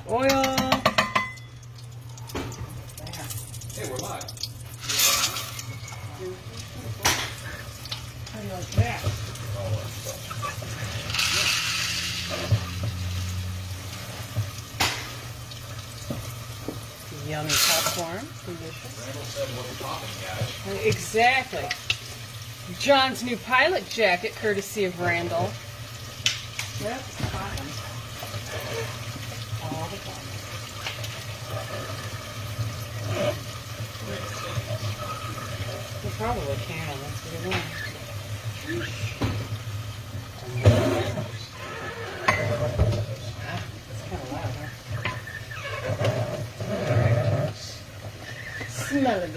oil. Hey, we're live. How do you like that? Yummy popcorn. Delicious. Randall said what's popping, guys. Exactly. John's new pilot jacket, courtesy of Randall. That's fine. All the fun. You probably can. That's what you want. It's kind of loud, huh? Smell it.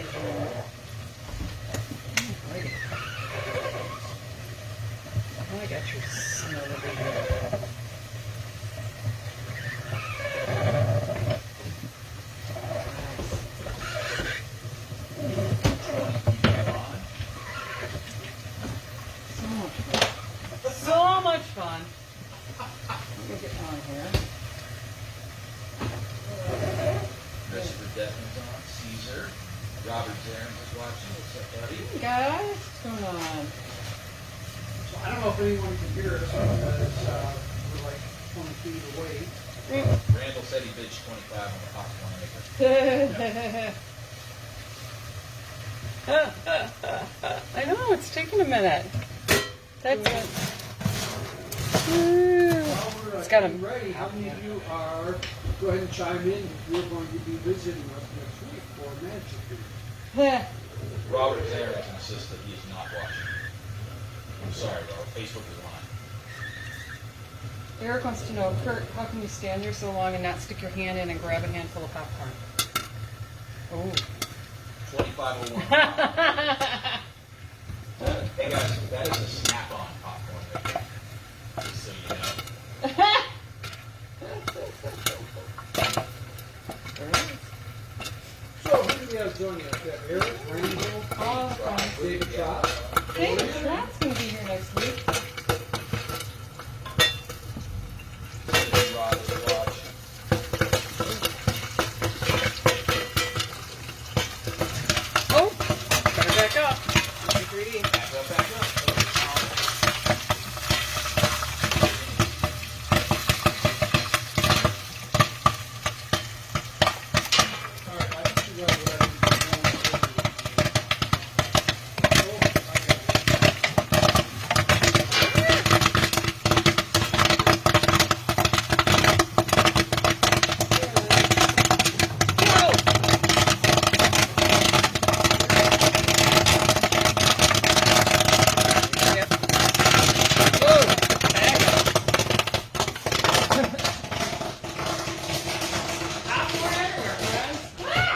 I got your smell of it. So much fun. Let me get on here. Christopher Devon's on. Caesar. Robert Zarin is watching. What's up, buddy? Hey guys, what's going on? So I don't know if anyone can hear us because we're like 20 feet away. Randall said he bitched 25 on the popcorn maker. I know, it's taking a minute. That's it. While we're It's got a- getting ready, how many of you are, go ahead and chime in if you're going to be visiting us next week for Magic Week. Robert Zarin insists that he is not watching. I'm sorry, Robert. Facebook is on. Eric wants to know, Kurt, how can you stand there so long and not stick your hand in and grab a handful of popcorn? Oh. 2501. Hey guys, that is a snap-on popcorn maker. Just so you know. So who do we have joining us? We have Eric, Randall, Oh, David Trout. David Trout's going to be here next week. Rod is watching. Oh, better back up. Be greedy. Back up, back up. All right, I think you guys are ready.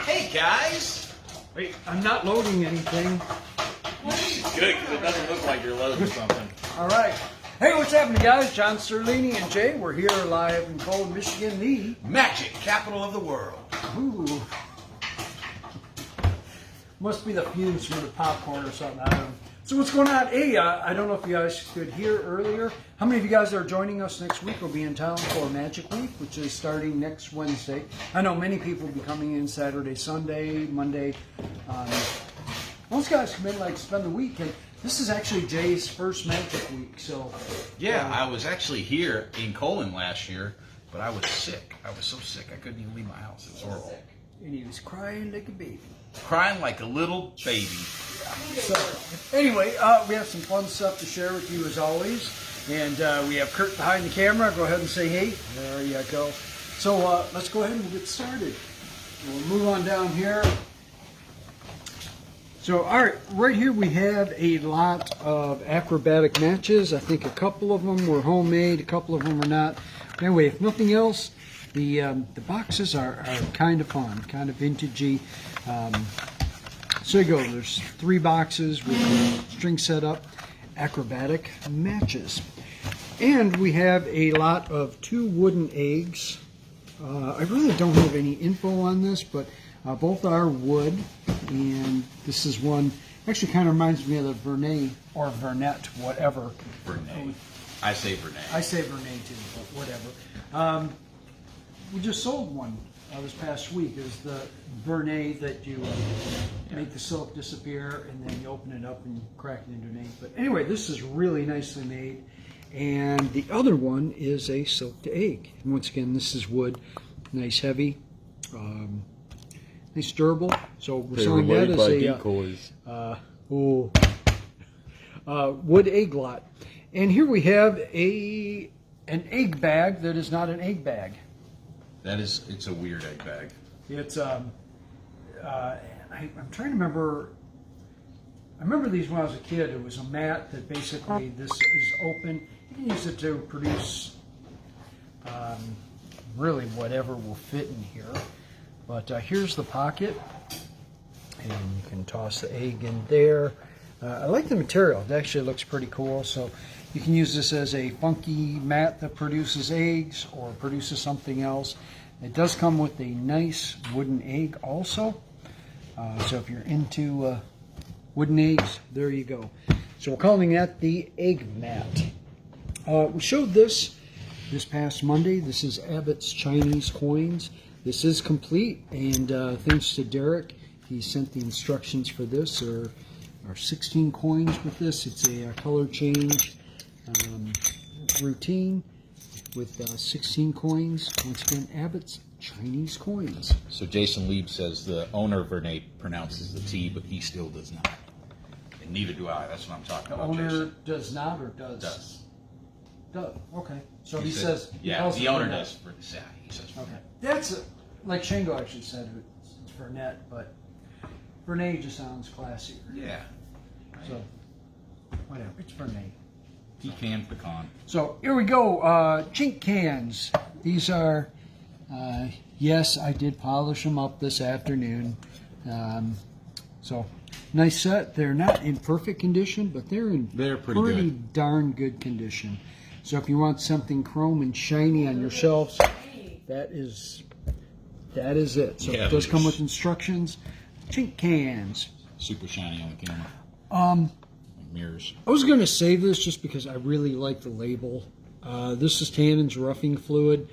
Hey guys! Wait, I'm not loading anything. Good, because it doesn't look like you're loading something. All right. Hey, what's happening, guys? John Sterlini and Jay. We're here live in Colon, Michigan. The Magic capital of the world. ooh, must be the fumes from the popcorn or something. I don't know. So what's going on? Hey, I don't know if you guys could hear earlier. How many of you guys are joining us next week? We'll be in town for Magic Week, which is starting next Wednesday. I know many people will be coming in Saturday, Sunday, Monday. Most guys come in like spend the week, and this is actually Jay's first Magic Week. So Yeah, I was actually here in Colon last year, but I was sick. I was so sick I couldn't even leave my house. It was horrible. and he was crying like a baby. Crying like a little baby. So, anyway, we have some fun stuff to share with you as always. And we have Kurt behind the camera. Go ahead and say hey. There you go. So let's go ahead and get started. We'll move on down here. So, all right, right here we have a lot of acrobatic matches. I think a couple of them were homemade, a couple of them were not. Anyway, if nothing else, the boxes are kind of fun, kind of vintagey. So you go, there's 3 boxes with a string setup, acrobatic matches. And we have a lot of 2 wooden eggs. I really don't have any info on this, but both are wood. And this is one, actually kind of reminds me of the Vernet or Vernet, whatever. Vernet. I say Vernet. I say Vernet too, but whatever. we just sold one this past week. Is the Vernay that you make the silk disappear and then you open it up and crack it into an egg. But anyway, this is really nicely made. And the other one is a silk to egg. And once again, this is wood, nice heavy, nice durable. So we're selling that as a wood egg lot. And here we have an egg bag that is not an egg bag. It's a weird egg bag. It's I'm trying to remember. I remember these when I was a kid. It was a mat that basically this is open. You can use it to produce really whatever will fit in here. But here's the pocket, and you can toss the egg in there. I like the material. It actually looks pretty cool. So you can use this as a funky mat that produces eggs or produces something else. It does come with a nice wooden egg also. So if you're into wooden eggs, there you go. So we're calling that the egg mat. We showed this past Monday. This is Abbott's Chinese coins. This is complete, and thanks to Derek, he sent the instructions for this. There are 16 coins with this. It's a color change routine with 16 coins. Once again, Abbott's Chinese coins. So Jason Lieb says the owner of Vernay pronounces the T, but he still does not. And neither do I. That's what I'm talking The about, owner Jason. does not or does? Does. Does. Okay. So he says. Yeah, tells the us owner Vernay. does. Yeah, he says. Okay. That's like Shango actually said it's Vernette, but Vernay just sounds classier. Yeah. So whatever. It's Vernay. Pecan pecan. So here we go. Chink cans. These are. Yes, I did polish them up this afternoon. So nice set. They're not in perfect condition, but they're pretty good. darn good condition. So if you want something chrome and shiny on your shelves, that is it. So Yeah, it does come there's- with instructions. Chink cans. Super shiny on the camera. Like mirrors. I was going to save this just because I really like the label. This is Tannen's roughing fluid.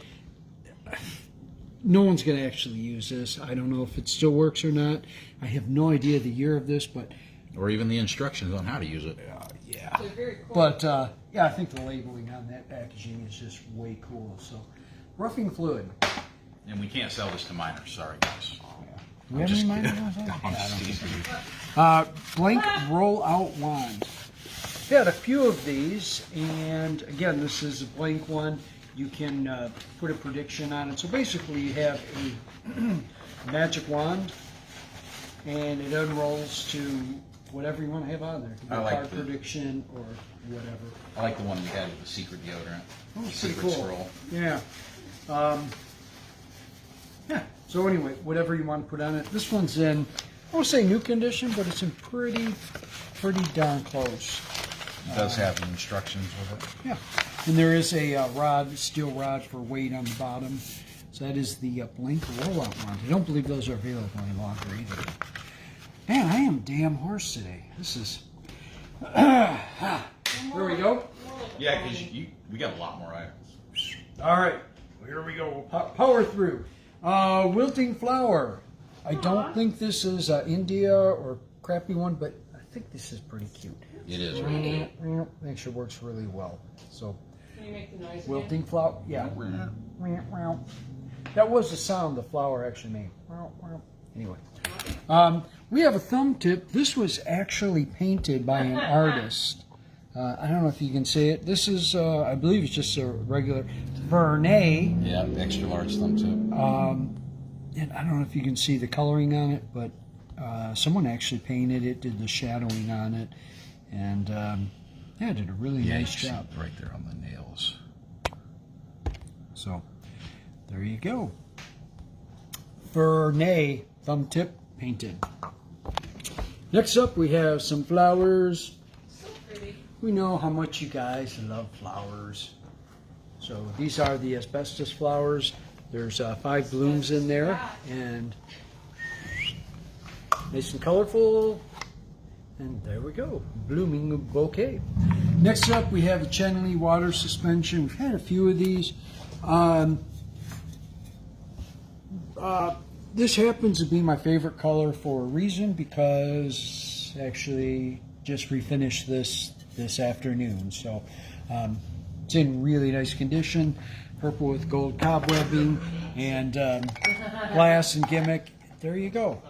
No one's going to actually use this. I don't know if it still works or not. I have no idea the year of this, but Or even the instructions on how to use it. yeah. They're very cool. But yeah, I think the labeling on that packaging is just way cool. So, roughing fluid. And we can't sell this to minors. Sorry, guys. Do we have any minor ones? I'm just teasing you. Blank roll-out wand. We had a few of these, and again, this is a blank one. You can put a prediction on it. So basically, you have a magic wand, and it unrolls to whatever you want to have on there. It can be I a like card the- prediction or whatever. I like the one we had with the secret deodorant. Oh, it's secret pretty cool. scroll. Yeah. Yeah. So anyway, whatever you want to put on it. This one's in, I won't say new condition, but it's in pretty darn close. It does have the instructions with it. Yeah. And there is a rod, steel rod for weight on the bottom. So that is the blank rollout wand. I don't believe those are available any longer either. Man, I am damn hoarse today. This is. There we go. Yeah, because we got a lot more items. All right, well, here we go. We'll power through. Wilting flower. I don't think this is India or crappy one, but I think this is pretty cute. It is. Actually works really well. So Can you make the noise again? wilting flower, yeah. That was the sound the flower actually made. Anyway, we have a thumb tip. This was actually painted by an artist. I don't know if you can see it. This is, I believe it's just a regular Vernay. Yeah, extra large thumb tip. And I don't know if you can see the coloring on it, but someone actually painted it, did the shadowing on it, and yeah, did a really nice job. Right there on the nails. So there you go. Vernay thumb tip painted. Next up, we have some flowers. So pretty. We know how much you guys love flowers. So these are the asbestos flowers. There's 5 blooms in there, and nice and colorful. And there we go, blooming bouquet. Next up, we have a Chenley water suspension. We've had a few of these. This happens to be my favorite color for a reason, because actually just refinished this afternoon. So it's in really nice condition. Purple with gold cobwebbing and glass and gimmick. There you go.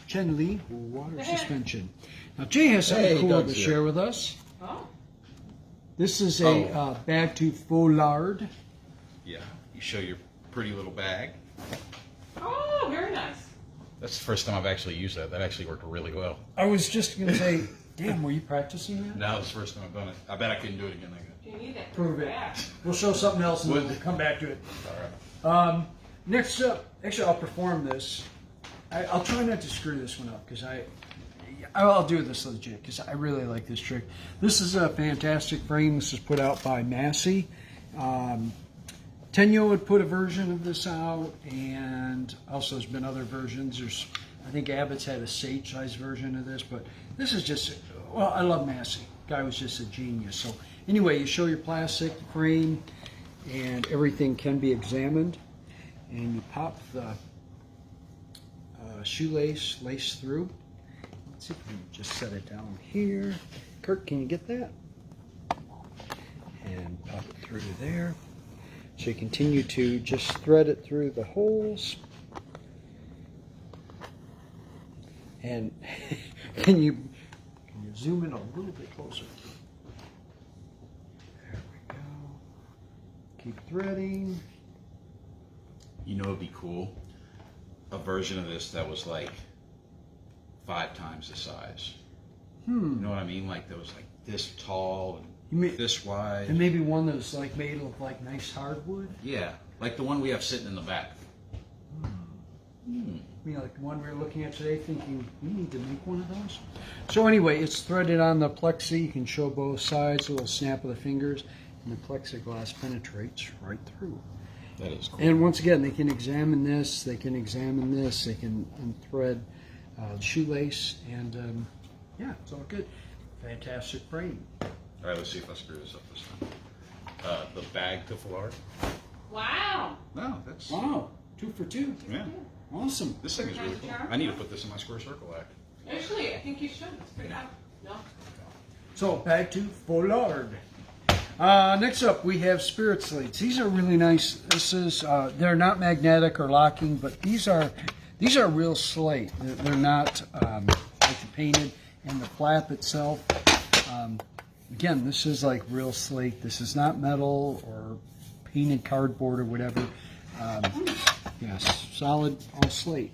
Chen Li water suspension. Now Jay has something Hey, cool Doug's to here. share with us. Oh, This is a bag to foulard. Yeah, you show your pretty little bag. oh, very nice. That's the first time I've actually used that. That actually worked really well. I was just going to say, damn, were you practicing that? That was the first time I've done it. I bet I couldn't do it again. Do you need that? Prove it. back? We'll show something else and then we'll come back to it. Next up, actually, I'll perform this. I'll try not to screw this one up because I'll do this legit because I really like this trick. This is a fantastic frame. This is put out by Massey. Tenyo would put a version of this out, and also there's been other versions. I think Abbott's had a sage-sized version of this, but this is just, well, I love Massey. Guy was just a genius. So anyway, you show your plastic frame, and everything can be examined, and you pop the shoelace lace through. Let's see if we can just set it down here. Kurt, can you get that? And pop it through there. So you continue to just thread it through the holes. And can you zoom in a little bit closer? There we go. Keep threading. You know, it'd be cool. A version of this that was like 5 times the size. You know what I mean? Like that was like this tall You mean- and this wide. And maybe one that's like made of like nice hardwood. Yeah, like the one we have sitting in the back. You know, like the one we were looking at today, thinking we need to make one of those. So anyway, it's threaded on the plexi. You can show both sides, a little snap of the fingers, and the plexiglass penetrates right through. That is cool. And once again, they can examine this, they can examine this, they can unthread the shoelace, and yeah, it's all good. Fantastic frame. All right, let's see if I screw this up this time. The bag to foulard. Wow. No, that's Wow, 2 for 2. yeah. Awesome. This thing is really cool. I need to put this in my square circle act. Actually, I think you should. It's pretty out. No. So back to foulard. Next up, we have spirit slates. These are really nice. This is they're not magnetic or locking, but these are real slate. They're not like the painted, and the flap itself. Again, this is like real slate. This is not metal or painted cardboard or whatever. Yes, solid all slate.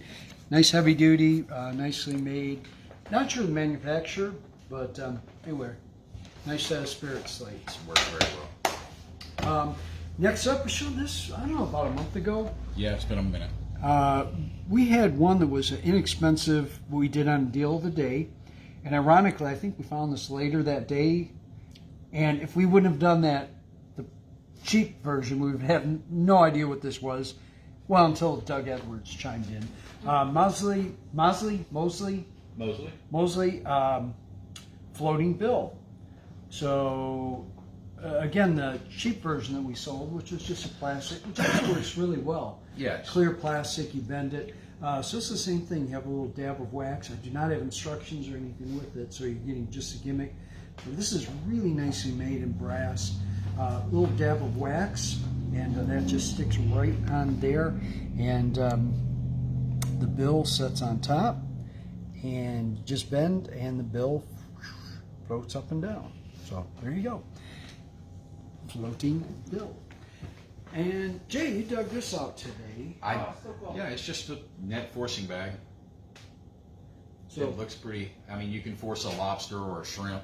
Nice heavy duty, nicely made. Not sure the manufacturer, but anyway, nice set of spirit slates. Works very well. Next up, we showed this, I don't know, about a month ago. Yeah, it's been a minute. We had one that was inexpensive, we did on Deal of the Day. And ironically, I think we found this later that day. And if we wouldn't have done that, the cheap version, we would have no idea what this was. Well, until Doug Edwards chimed in. Mosley, floating bill. So, again, the cheap version that we sold, which was just a plastic, which actually works really well. Yes. Clear plastic, you bend it. So it's the same thing. You have a little dab of wax. I do not have instructions or anything with it, so you're getting just a gimmick. But this is really nicely made in brass. Little dab of wax, and that just sticks right on there. And the bill sets on top, and just bend, and the bill floats up and down. So there you go. Floating bill. And Jay, you dug this out today. So cool. Yeah, it's just a net forcing bag. So It looks pretty. I mean, you can force a lobster or a shrimp.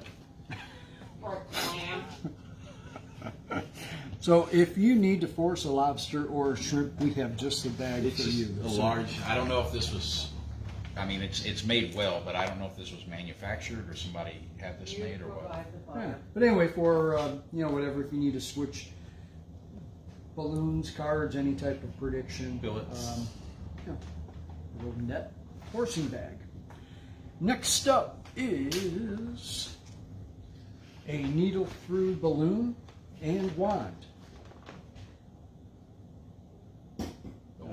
Or a clam. So if you need to force a lobster or a shrimp, we have just the bag It's for just you. a So- large. I don't know if this was. I mean, it's made well, but I don't know if this was manufactured or somebody had this You made or what. provide the Yeah. fire. But anyway, for whatever, if you need to switch balloons, cards, any type of prediction, Billets. yeah, a little net forcing bag. Next up is a needle through balloon and wand. The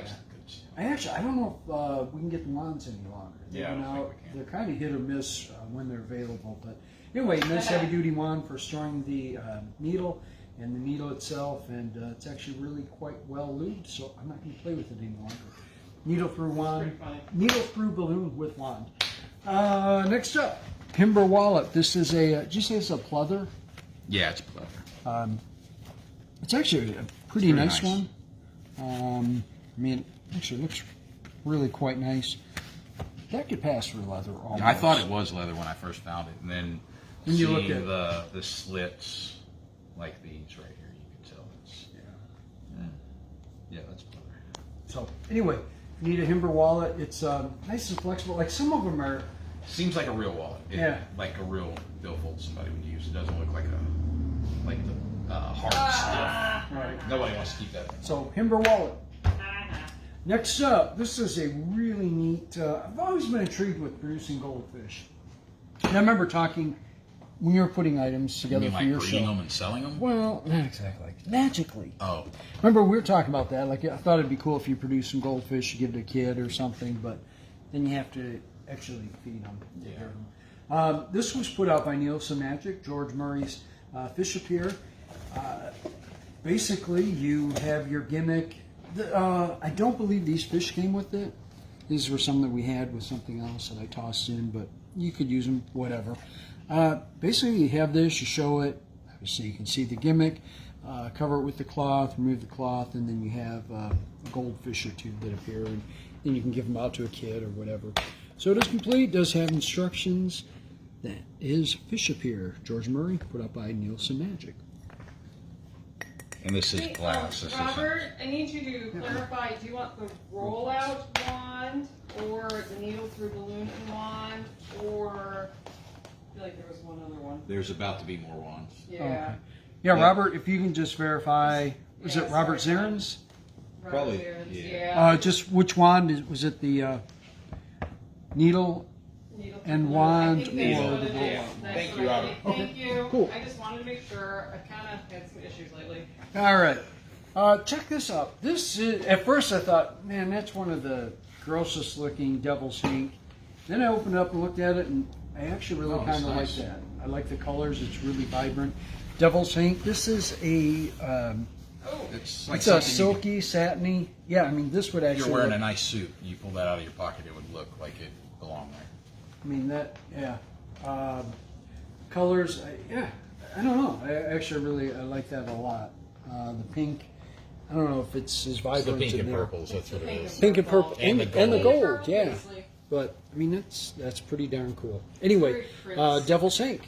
That's good stuff. I don't know if we can get the wands any longer. They've Yeah, I been don't think out. we can. They're kind of hit or miss when they're available. But anyway, nice heavy duty wand for storing the needle and the needle itself, and it's actually really quite well lubed. So I'm not going to play with it any longer. Needle through wand, pretty funny. needle through balloon with wand. Next up, Himber wallet. This is a. Did you say it's a pleather? Yeah, it's pleather. It's actually a pretty very nice, nice. one. I mean, it actually looks really quite nice. That could pass for leather almost. I thought it was leather when I first found it, and then When you look seeing at- the slits like these right here, you can tell it's yeah, that's pleather. So anyway, if you need a Himber wallet. It's nice and flexible. Like some of them are. Seems like a real wallet. Yeah. Like a real billfold somebody would use. It doesn't look like the hard stuff. Right. Nobody wants to keep that. So Himber wallet. Next up, this is a really neat. I've always been intrigued with producing goldfish. And I remember talking when you were putting items You together mean for like your breeding show. them and selling them? Well, not exactly. Magically. Oh, Remember, we were talking about that. Like, I thought it'd be cool if you produce some goldfish, you give it to a kid or something, but then you have to actually feed them. Take care of them. This was put out by Nielsen Magic, George Murray's Fish Appear. Basically, you have your gimmick. I don't believe these fish came with it. These were some that we had with something else that I tossed in, but you could use them, whatever. Basically, you have this, you show it, obviously you can see the gimmick, cover it with the cloth, remove the cloth, and then you have a goldfish or two that appear, and then you can give them out to a kid or whatever. So it is complete, does have instructions. That is Fish Appear, George Murray, put up by Nielsen Magic. and this is Hey, glass. This Robert, I need you to clarify, do you want the rollout wand, or the needle through balloon wand, or, I feel like there was one other one. There's about to be more wands. Yeah. Okay. Yeah, Yeah. Robert, if you can just verify, is Yeah, it Robert sorry. Zierens? Robert Probably, Zierens, yeah. Just which wand? Was it the needle? Needle through and balloon. wand I think that's or what the it roll is. wand. That's Thank what you, I Robert. think. Thank you. Cool. I just wanted to make sure. I've kind of had some issues lately. All right. Check this out. This is, at first I thought, man, that's one of the grossest looking devil's ink. Then I opened it up and looked at it, and I actually really Oh, kind of nice. like that. I like the colors. It's really vibrant. Devil's ink. This is a It's like it's a something silky, satiny. Yeah, I mean this would if actually. you're wearing a nice suit, you pull that out of your pocket, it would look like it belonged there. I mean that. Yeah. Colors. Yeah. I don't know. I actually really I like that a lot. The pink. I don't know if it's as vibrant in there. that's what Pink and purple And and the the gold. gold, yeah. Obviously. But I mean that's pretty darn cool. Anyway, Very crisp. Devil's Ink.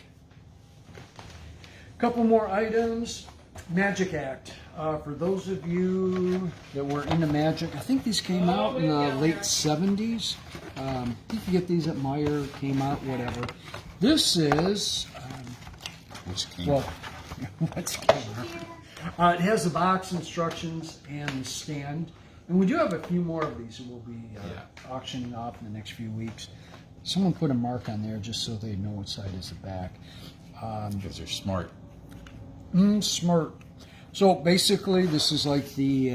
Couple more items. Magic Act. For those of you that were into magic, I think these came out in the way down late there. 70s. You can get these at Meyer, came out, whatever. This is well, what's camera? It has the box instructions and the stand. And we do have a few more of these that we'll be auctioning off in the next few weeks. Someone put a mark on there just so they know what side is the back. Because they're smart. Smart. So basically, this is like the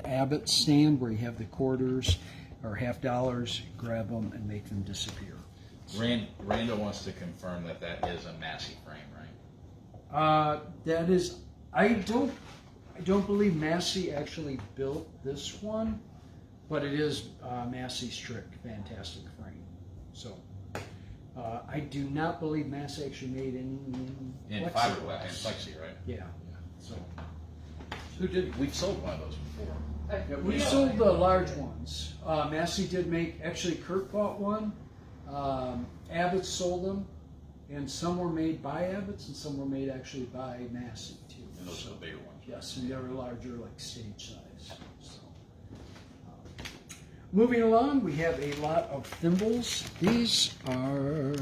Abbott stand where you have the quarters or $50, grab them and make them disappear. Randall wants to confirm that that is a Massey frame, right? That is, I don't believe Massey actually built this one, but it is Massey's trick, fantastic frame. So I do not believe Massey actually made any In plexiglass. fiberglass, and plexi, right? Yeah. So Who did? We've sold one of those before. yeah, we sold the large ones. Massey did make. Actually, Kurt bought one. Abbott sold them, and some were made by Abbott's, and some were made actually by Massey too. And those are the bigger ones. Yes, and they were larger, like stage size. So, moving along, we have a lot of thimbles. These are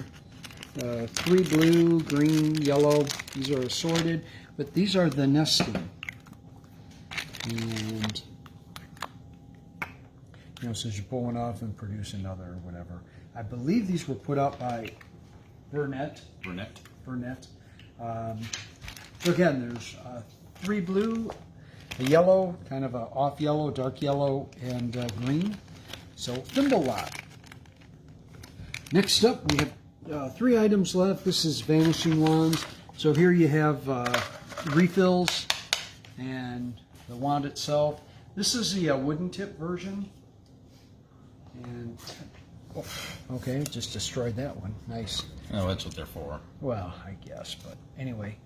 3 blue, green, yellow. These are assorted, but these are the nesting. And since you pull one off and produce another or whatever. I believe these were put out by Burnett. Burnett. So again, there's 3 blue, a yellow, kind of a off yellow, dark yellow, and green. So thimble lot. Next up, we have 3 items left. This is vanishing wands. So here you have refills and the wand itself. This is the wooden tip version. And oh, okay, just destroyed that one. Nice. Oh, that's what they're for. Well, I guess, but anyway,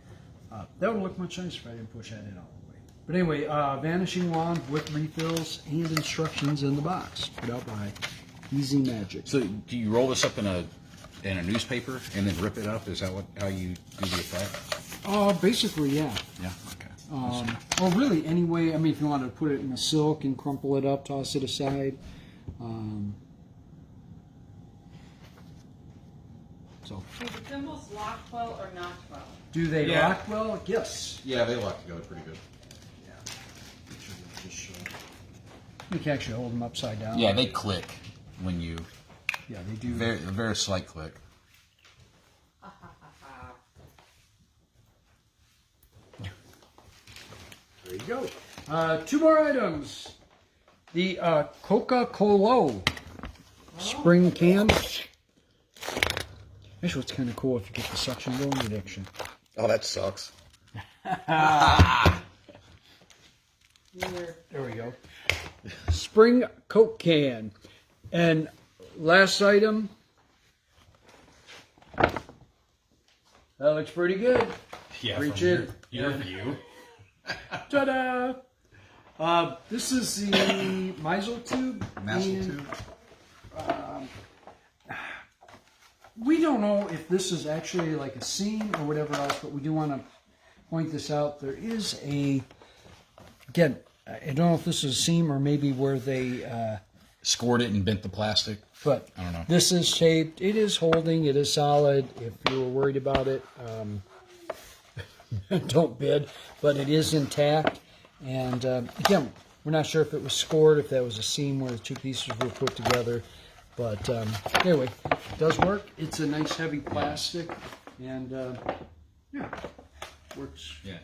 that would look much nicer if I didn't push that in all the way. But anyway, vanishing wand with refills and instructions in the box, put out by Easy Magic. So, do you roll this up in a newspaper and then rip it up? Is that how you do the effect? Basically, yeah. Yeah. Okay. Or really, anyway. I mean, if you want to put it in a silk and crumple it up, toss it aside. So, Do the thimbles lock well or not well? do they Yeah. lock well? Yes. Yeah, they lock together pretty good. You can actually hold them upside down. Yeah, they click when you Yeah, they do. a very slight click. There you go. 2 more items. The Coca-Cola spring can. Actually, it's kind of cool if you get the suction going addiction. Oh, that sucks. There we go. Spring Coke can. And last item. That looks pretty good. Yeah, Reach from in. your view. Ta-da! This is the Meisel tube. Massel and, tube. We don't know if this is actually like a seam or whatever else, but we do want to point this out. There is again, I don't know if this is a seam or maybe where they, Scored it and bent the plastic. but I don't know. this is shaped. It is holding. It is solid. If you were worried about it, don't bid, but it is intact. And again, we're not sure if it was scored, if that was a seam where the 2 pieces were put together. But anyway, it does work. It's a nice heavy plastic, and yeah, works. Yeah.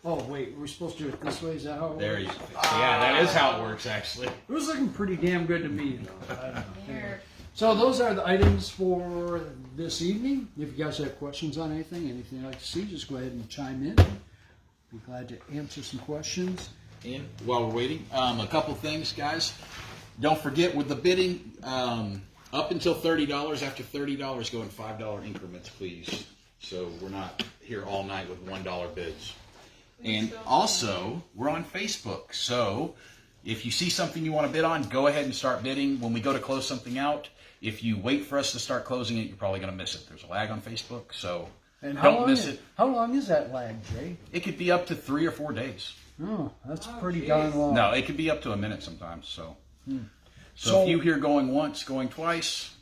Oh wait, we're supposed to do it this way? Is that how it There works? you. Yeah, that is how it works actually. It was looking pretty damn good to me, though. I don't know. Here. So those are the items for this evening. If you guys have questions on anything you'd like to see, just go ahead and chime in. Be glad to answer some questions. And while we're waiting, a couple things, guys. Don't forget with the bidding, up until $30. After $30, go in $5 increments, please. So we're not here all night with $1 bids. And also, we're on Facebook. So if you see something you want to bid on, go ahead and start bidding. When we go to close something out, if you wait for us to start closing it, you're probably going to miss it. There's a lag on Facebook, so And don't miss it. How long is that lag, Jay? It could be up to 3 or 4 days. Oh, that's Oh, pretty geez. darn long. No, it could be up to a minute sometimes. So, So- if you hear going once, going twice,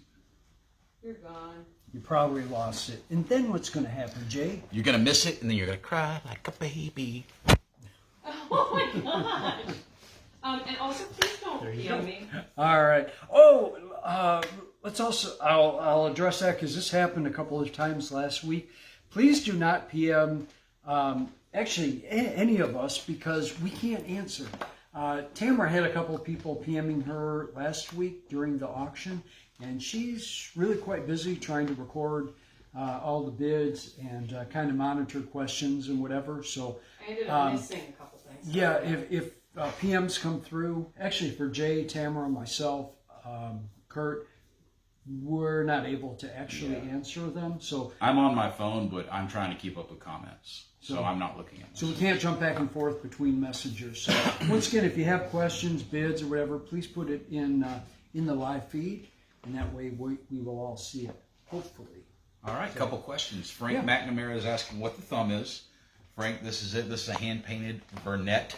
You're gone. You probably lost it. And then what's going to happen, Jay? you're gonna miss it, and then you're gonna cry like a baby. Oh my gosh. And also, please don't PM me. All right. Oh, let's also, I'll address that because this happened a couple of times last week. Please do not PM, actually, any of us because we can't answer. Tamara had a couple of people PMing her last week during the auction, and she's really quite busy trying to record all the bids and kind of monitor questions and whatever. So, I ended up missing a couple things. yeah, if PMs come through, actually for Jay, Tamara, myself, Kurt, we're not able to actually answer them. So I'm on my phone, but I'm trying to keep up with comments, so I'm not looking at So them. we can't jump back and forth between messengers. So once again, if you have questions, bids, or whatever, please put it in the live feed, and that way we will all see it, hopefully. All right, couple questions. Frank Yeah. McNamara is asking what the thumb is. Frank, this is it. This is a hand-painted Burnett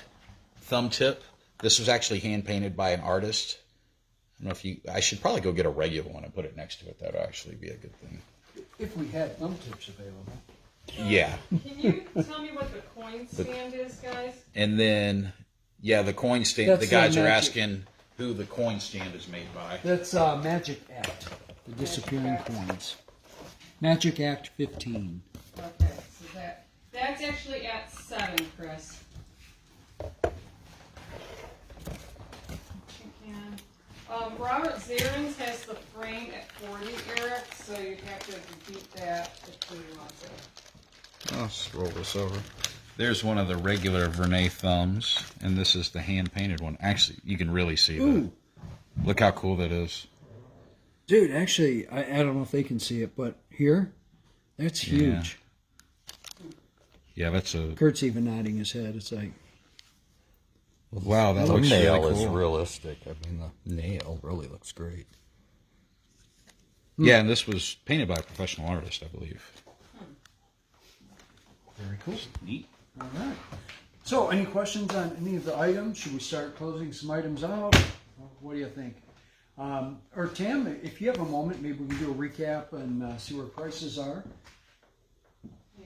thumb tip. This was actually hand-painted by an artist. I don't know if you. I should probably go get a regular one and put it next to it. That would actually be a good thing. If we had thumb tips available. Yeah. Can you tell me what the coin stand is, guys? And then, yeah, the coin stand. That's The guys are magic. asking who the coin stand is made by. That's Magic Act, the disappearing Act. coins. Magic Act 15. Okay, so that's actually at 7, Chris. Robert Zarins has the frame at 40, Eric, so you'd have to beat that if you want to. I'll scroll this over. There's one of the regular Vernay thumbs, and this is the hand-painted one. Actually, you can really see that. Ooh. Look how cool that is. Dude, actually, I don't know if they can see it, but here, that's huge. Yeah, that's a... Kurt's even nodding his head. It's like, Wow, that The looks nail really is cool. realistic. I mean, the nail really looks great. Yeah, and this was painted by a professional artist, I believe. very cool. Neat. All right. So, any questions on any of the items? Should we start closing some items out? What do you think? Or Tam, if you have a moment, maybe we can do a recap and see where prices are.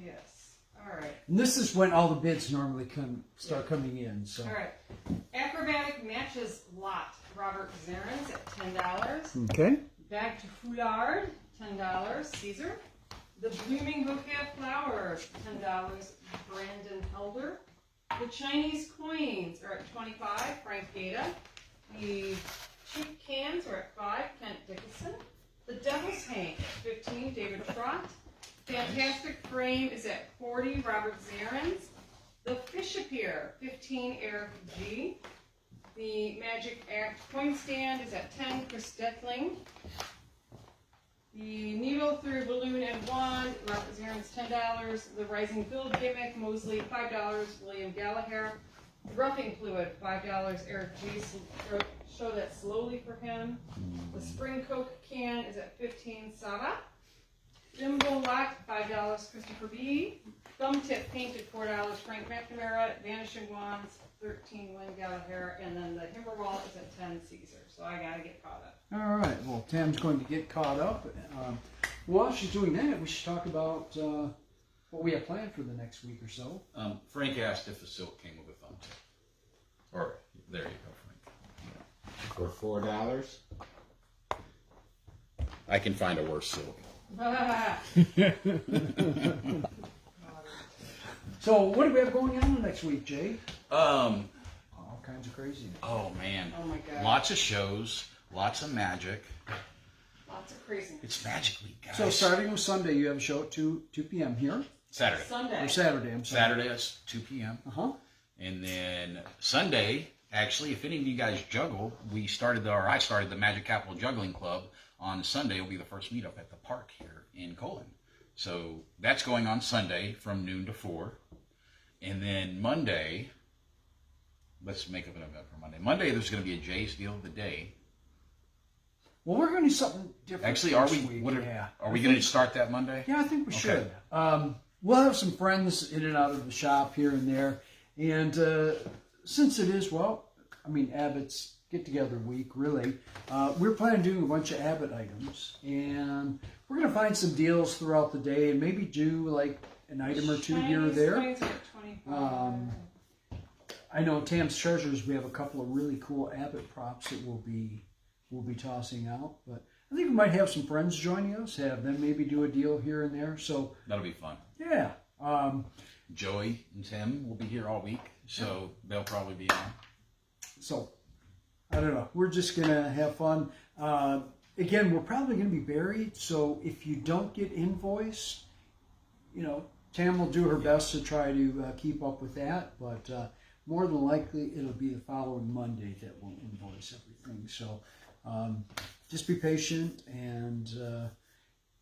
Yes. All right. And this is when all the bids normally start coming in. So, All right. Acrobatic matches lot. Robert Zarins at $10. okay. Bag to foulard, $10. Caesar. The blooming bouquet of flowers, $10. Brandon Helder. The Chinese coins are at $25. Frank Gata. The cheap cans are at $5. Kent Dickinson. The Devil's Hank at $15. David Frott. Fantastic Frame is at $40. Robert Zarins. The Fish-A-Pier, $15. Eric G. The Magic Act coin stand is at $10. Chris Detling. The Needle Through Balloon and Wand, Robert Zarins, $10. The Rising Build Gimmick, Mosley, $5. William Gallagher. The Roughing Fluid, $5. Eric G. Show that slowly for him. The Spring Coke can is at $15. Sava. Thimble Lock, $5. Christopher B. Thumb Tip Painted, $4. Frank McNamara. Vanishing Wands, $13. William Gallagher. And then the Himmerwald is at $10. Caesar. So I gotta get caught up. All right. Well, Tam's going to get caught up. While she's doing that, we should talk about what we have planned for the next week or so. Frank asked if the silk came with a thumb tip. Or, there you go, Frank. For $4. I can find a worse silk. So, what do we have going on next week, Jay? Um, All kinds of craziness. oh man. Oh my God. Lots of shows, lots of magic. Lots of craziness. It's Magic Week, guys. So, starting with Sunday, you have a show at 2 p.m. here. Saturday. Sunday. Or Saturday, I'm sorry. Saturday, it's 2 p.m. Uh-huh. And then Sunday, actually, if any of you guys juggle, I started the Magic Capital Juggling Club on Sunday. It'll be the first meetup at the park here in Colon. So that's going on Sunday from noon to 4. And then Monday, let's make up an event for Monday. Monday, there's going to be a Jay's Deal of the Day. Well, we're going to do something different. Actually, are this we? week. Are we going to start that Monday? Yeah, I think we Okay. should. We'll have some friends in and out of the shop here and there. And since it is, Abbott's get-together week, really, we're planning on doing a bunch of Abbott items. And we're going to find some deals throughout the day and maybe do like an item or two here or Chinese there. coins are at $25. I know Tam's Treasures, we have a couple of really cool Abbott props that we'll be tossing out. But I think we might have some friends joining us, have them maybe do a deal here and there. So, That'll be fun. yeah. Joey and Tim will be here all week, so they'll probably be on. So, I don't know. We're just going to have fun. Again, we're probably going to be buried. So, if you don't get invoiced, Tam will do her best to try to keep up with that. But more than likely, it'll be the following Monday that we'll invoice everything. So, just be patient and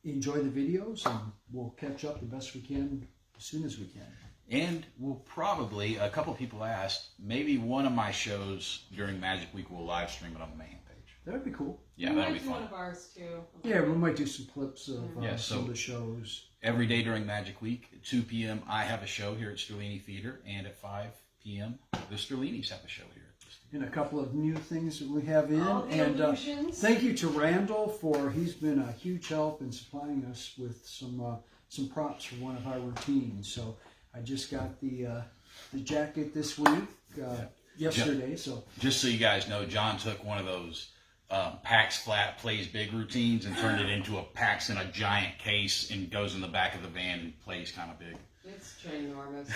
enjoy the videos, and we'll catch up the best we can as soon as we can. And we'll probably, a couple people asked, maybe one of my shows during Magic Week will live stream it on the main page. That'd be cool. Yeah, We that'll might be do one fun. of ours too. Yeah, we might do some clips of Yeah, some of so- the shows. Every day during Magic Week, at 2 p.m., I have a show here at Sterlini Theater, and at 5 p.m., the Sterlinis have a show here. And a couple of new things that we have in. All the And illusions. thank you to Randall he's been a huge help in supplying us with some props for one of our routines. So I just got the jacket this week, yesterday. So Just so you guys know, John took one of those Pax Flat Plays Big routines and turned it into a Pax in a giant case and goes in the back of the van and plays kind of big. It's ginormous.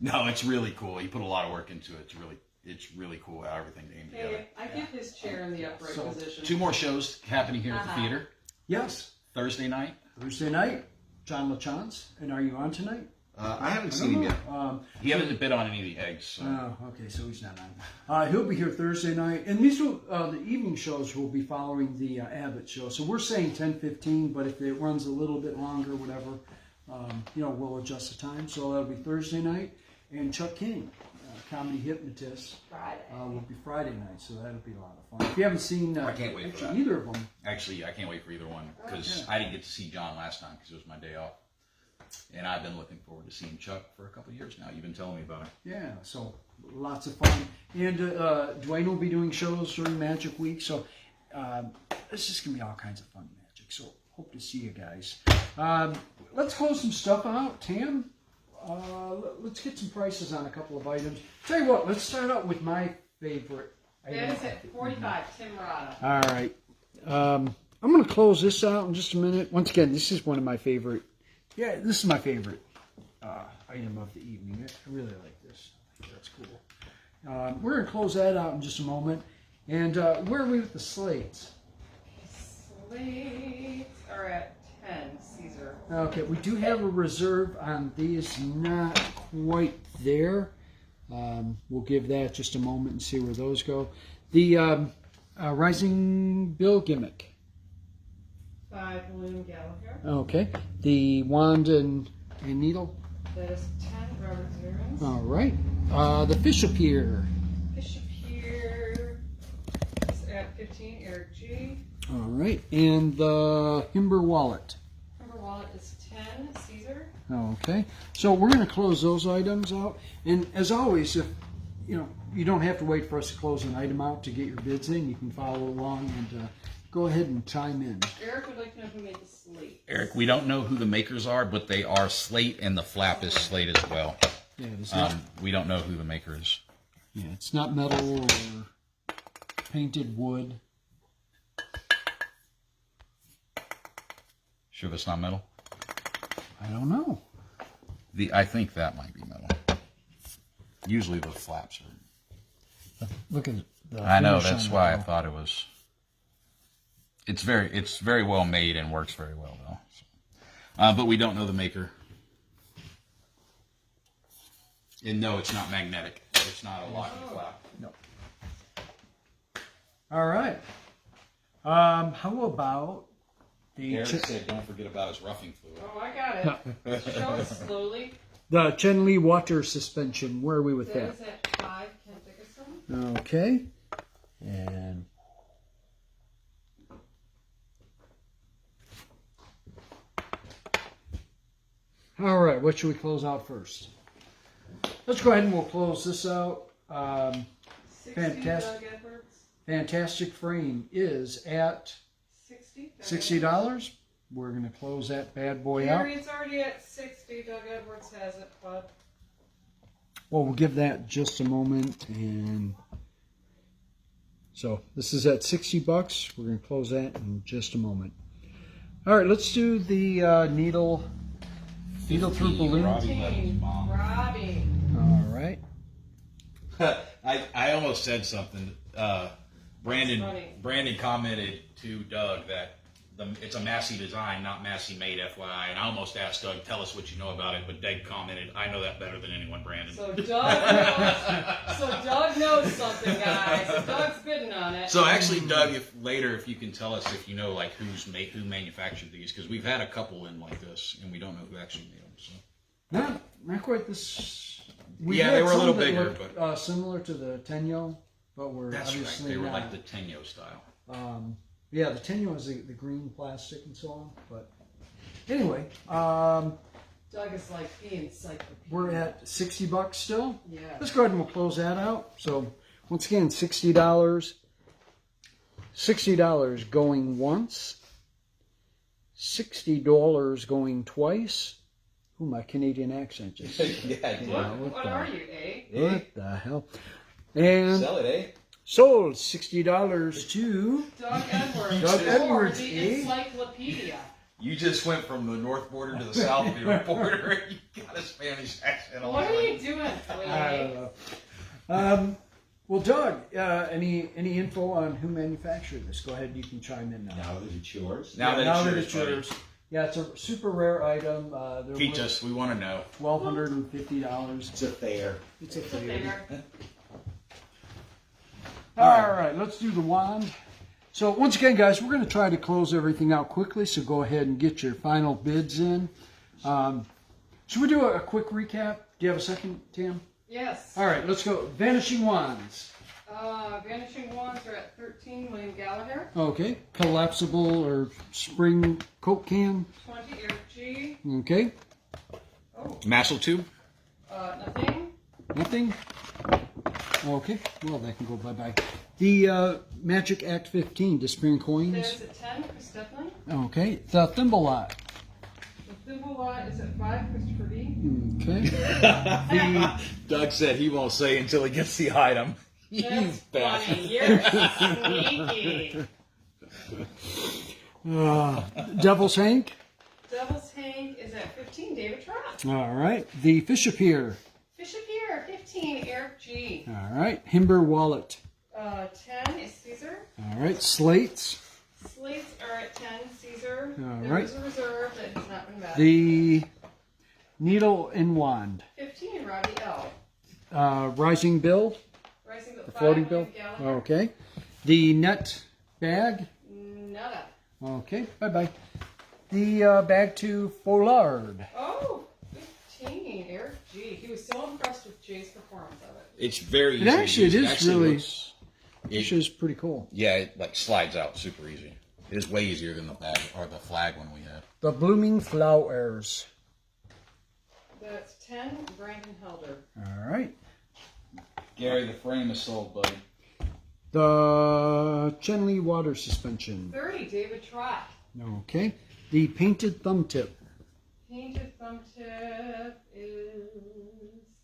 No, it's really cool. He put a lot of work into it. It's really it's really cool how everything came together. Hey, I get his chair in the upright So, position. 2 more shows happening here at the theater. Yes, Thursday night. Thursday night, John LaChance. And are you on tonight? I haven't seen him yet. He hasn't bid on any of the eggs. So. Oh, okay, so he's not on. He'll be here Thursday night, and these will the evening shows will be following the Abbott show. So we're saying 10:15, but if it runs a little bit longer, whatever, we'll adjust the time. So that'll be Thursday night, and Chuck King, comedy hypnotist, Friday. will be Friday night. So that'll be a lot of fun. If you haven't seen, I can't wait for that. either of them. Actually, I can't wait for either one because I didn't get to see John last time because it was my day off. And I've been looking forward to seeing Chuck for a couple of years now. You've been telling me about it. Yeah, so lots of fun. And Dwayne will be doing shows during Magic Week. So it's just going to be all kinds of fun magic. So hope to see you guys. Let's close some stuff out. Tam, let's get some prices on a couple of items. Tell you what, let's start out with my favorite item. That is at 45, Tim Murata. All right. I'm going to close this out in just a minute. Once again, this is one of my favorite. Yeah, this is my favorite item of the evening. I really like this. I think that's cool. We're going to close that out in just a moment. And where are we with the slates? Slates are at 10, Caesar. Okay, we do have a reserve on these, not quite there. We'll give that just a moment and see where those go. The Rising Bill gimmick. 5, William Gallagher. Okay, the wand and needle. That is 10, Robert Zearens. All right, the fish appear. Bishop here is at 15, Eric G. All right, and the Himber wallet. Number wallet is 10, Caesar. Okay, so we're going to close those items out. And as always, if you don't have to wait for us to close an item out to get your bids in. You can follow along and go ahead and chime in. Eric would like to know who made the slate. Eric, we don't know who the makers are, but they are Slate, and the flap is Slate as well. Yeah, it's not. We don't know who the maker is. Yeah, it's not metal or painted wood. Sure, that's not metal. I don't know. I think that might be metal. Usually the flaps are. Look at the I know, finish that's on why I that. thought it was. It's very well made and works very well though. So. But we don't know the maker. And no, it's not magnetic. It's not a lock and flap. No. All right. How about the Eric said, "Don't forget about his roughing fluid." Oh, I got it. Show us slowly. the Chen Li water suspension? Where are we with That that? is at 5, Ken Dickerson. Okay. And all right, what should we close out first? Let's go ahead and we'll close this out. 60, Fantastic. Doug Edwards. Fantastic Frame is at 60. Doug $60. We're going to close that bad boy out. Harriet's already at 60. Doug Edwards has it, bud. Well, we'll give that just a moment. And so this is at $60. We're going to close that in just a moment. All right, let's do the needle through balloon. Robbie. Robbie. All right. I almost said something. That's funny. Brandon commented to Doug that it's a Massey design, not Massey made, FYI. And I almost asked Doug, "Tell us what you know about it." But Doug commented, "I know that better than anyone, Brandon." So Doug knows something, guys. So Doug's bidding on it. So actually, Doug, if you can tell us if you know like who manufactured these, because we've had a couple in like this and we don't know who actually made them. So Not quite this. Yeah, had they were a some little that bigger, looked, but similar to the Tenyo, but we're that's right. obviously They were not. like the Tenyo style. Yeah, the Tenyo is the green plastic and so on. But anyway, Doug is like the encyclopedia. we're at $60 still. Yeah. Let's go ahead and we'll close that out. So once again, $60. $60 going once. $60 going twice. Ooh, my Canadian accent just. What are you, eh? What the hell? And it, eh? sold $60 to. Doug Edwards. Doug Or Edwards, the eh? encyclopedia. You just went from the north border to the south border. You got a Spanish accent. What are you doing, I Willie? don't know. Well, Doug, any info on who manufactured this? Go ahead, you can chime in now. Now that it's yours. Now Yeah, that it's yours, buddy. Yeah, it's a super rare item. Teach us. We want to know. $1,250. It's a fair. It's a It's a fair. fair. All right, let's do the wand. So once again, guys, we're going to try to close everything out quickly. So go ahead and get your final bids in. Should we do a quick recap? Do you have a second, Tam? Yes. All right, let's go. Vanishing wands. Vanishing wands are at 13, William Gallagher. Okay. Collapsible or spring Coke can. 20, Eric G. Okay. Oh, Massel tube. nothing. Nothing. Okay. Well, that can go bye-bye. The Magic Act 15, Disappearing Coins. There's at 10, Chris Stefan. Okay. The Thimble Lot. The thimble lot is at 5, Christopher D. Okay. Doug said he won't say until he gets the item. That's funny. You're sneaky. Devil's Hank. Devil's Hank is at 15, David Trott. All right. The Fish of Pier. Fish of Pier, 15, Eric G. All right. Himber Wallet. 10 is Caesar. All right. Slates. Slates are at 10, Caesar. All There right. is a reserve that has not been met. The Needle and Wand. 15, Robbie L. Rising Bill. Rising The the floating bill. Okay. The Net Bag. Nada. Okay. Bye-bye. The Bag to Foulard. Oh, 15, Eric G. He was so impressed with Jay's performance of it. It's very easy. It actually to use. is really- looks- Which is pretty cool. yeah, it like slides out super easy. It is way easier than the bag or the flag one we had. The Blooming Flowers. That's 10, Brandon Helder. All right. Gary, the frame is sold, buddy. The Chenley Water Suspension. 30, David Trott. Okay. The Painted Thumb Tip. Painted thumb tip is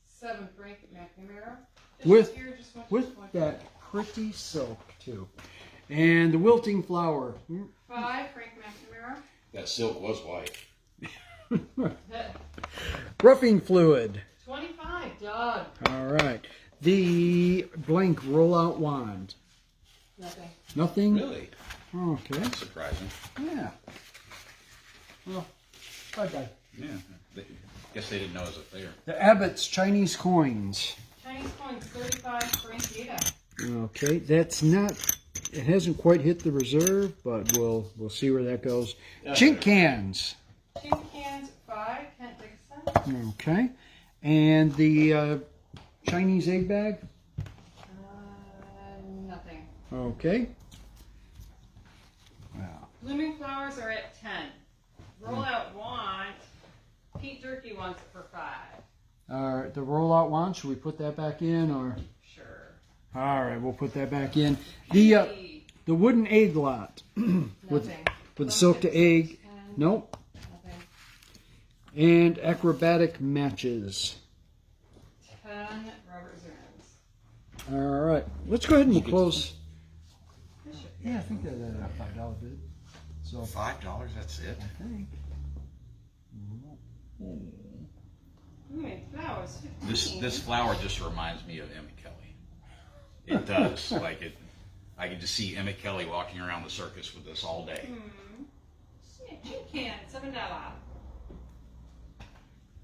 7, Frank McNamara. With- Here just went to With 20. that pretty silk, too. And the Wilting Flower. 5, Frank McNamara. That silk was white. Roughing Fluid. 25, Doug. All right. The Blank Rollout Wand. Nothing. Nothing? Really? Okay. That's surprising. Yeah. Well, bye-bye. Yeah. Guess they didn't know it was a fair. The Abbott's Chinese Coins. Chinese coins, 35, Frank Yeda. Okay, that's not. It hasn't quite hit the reserve, but we'll see where that goes. Chink cans. Tin cans, 5, Kent Dixon. Okay, and the Chinese egg bag. Nothing. Okay. Wow. Blooming flowers are at 10. Rollout wand, Pete Durkee wants it for 5. All right, the rollout wand. Should we put that back in, or? Sure. All right, we'll put that back in. The Hey, the wooden egg lot nothing. with silk to egg. 10, Nope. Nothing. And acrobatic matches. 10, Robert Zerns. All right, let's go ahead and we'll close. Bishop. Yeah, I think that's a $5 bid. So $5, that's it? I think. Blooming flowers, 15. This flower just reminds me of Emmett Kelly. It does. Like it, I can just see Emmett Kelly walking around the circus with this all day. Yeah, tin can, $7.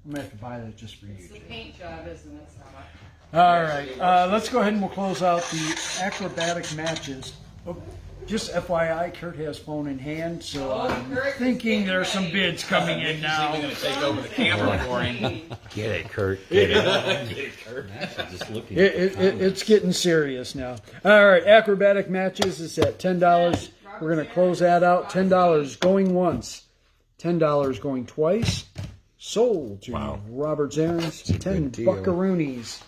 I'm gonna have to buy that just for you. It's the Jay. paint job, isn't it, Summer? All right, let's go ahead and we'll close out the acrobatic matches. Oh, just FYI, Kurt has phone in hand, so Oh, I'm Kurt is thinking getting there's some ready. bids coming in He's now. going to take over the camera for him. Get it, Kurt. Get it. Actually, just looking. It's getting serious now. All right, acrobatic matches is at $10. We're gonna close that out. $10 going once, $10 going twice. Sold to Robert Zarens. 10 good deal. buckaroonies.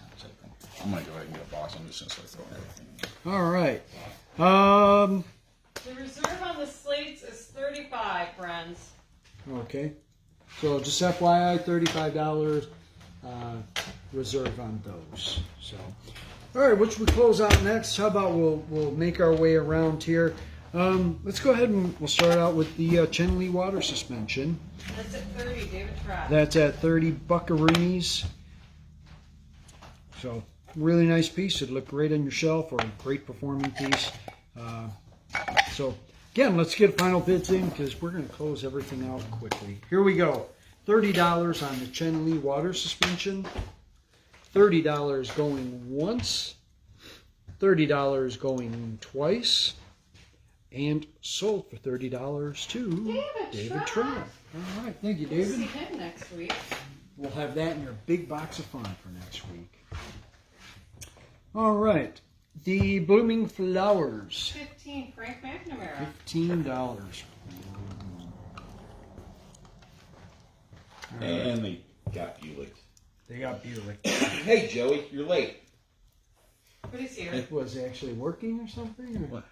I'm going to go ahead and get a box. I'm just going to start throwing everything in. All right. The reserve on the slates is 35, friends. Okay. So just FYI, $35 reserve on those. So, all right. Which we close out next? How about we'll make our way around here. Let's go ahead and we'll start out with the Chenley water suspension. That's at 30, David Trott. That's at 30 buckaroonies. So really nice piece. It'd look great on your shelf, or a great performing piece. So again, let's get final bids in because we're going to close everything out quickly. Here we go. $30 on the Chen Li water suspension. $30 going once. $30 going twice. And sold for $30 to David Trump. All right, thank you, We'll see David. him next week. We'll have that in your big box of fun for next week. All right, the blooming flowers, 15, Frank McNamara. $15. And they got Buick. They got Buick. Hey, Joey, you're late. But he's here. Was it actually working or something? Or? What?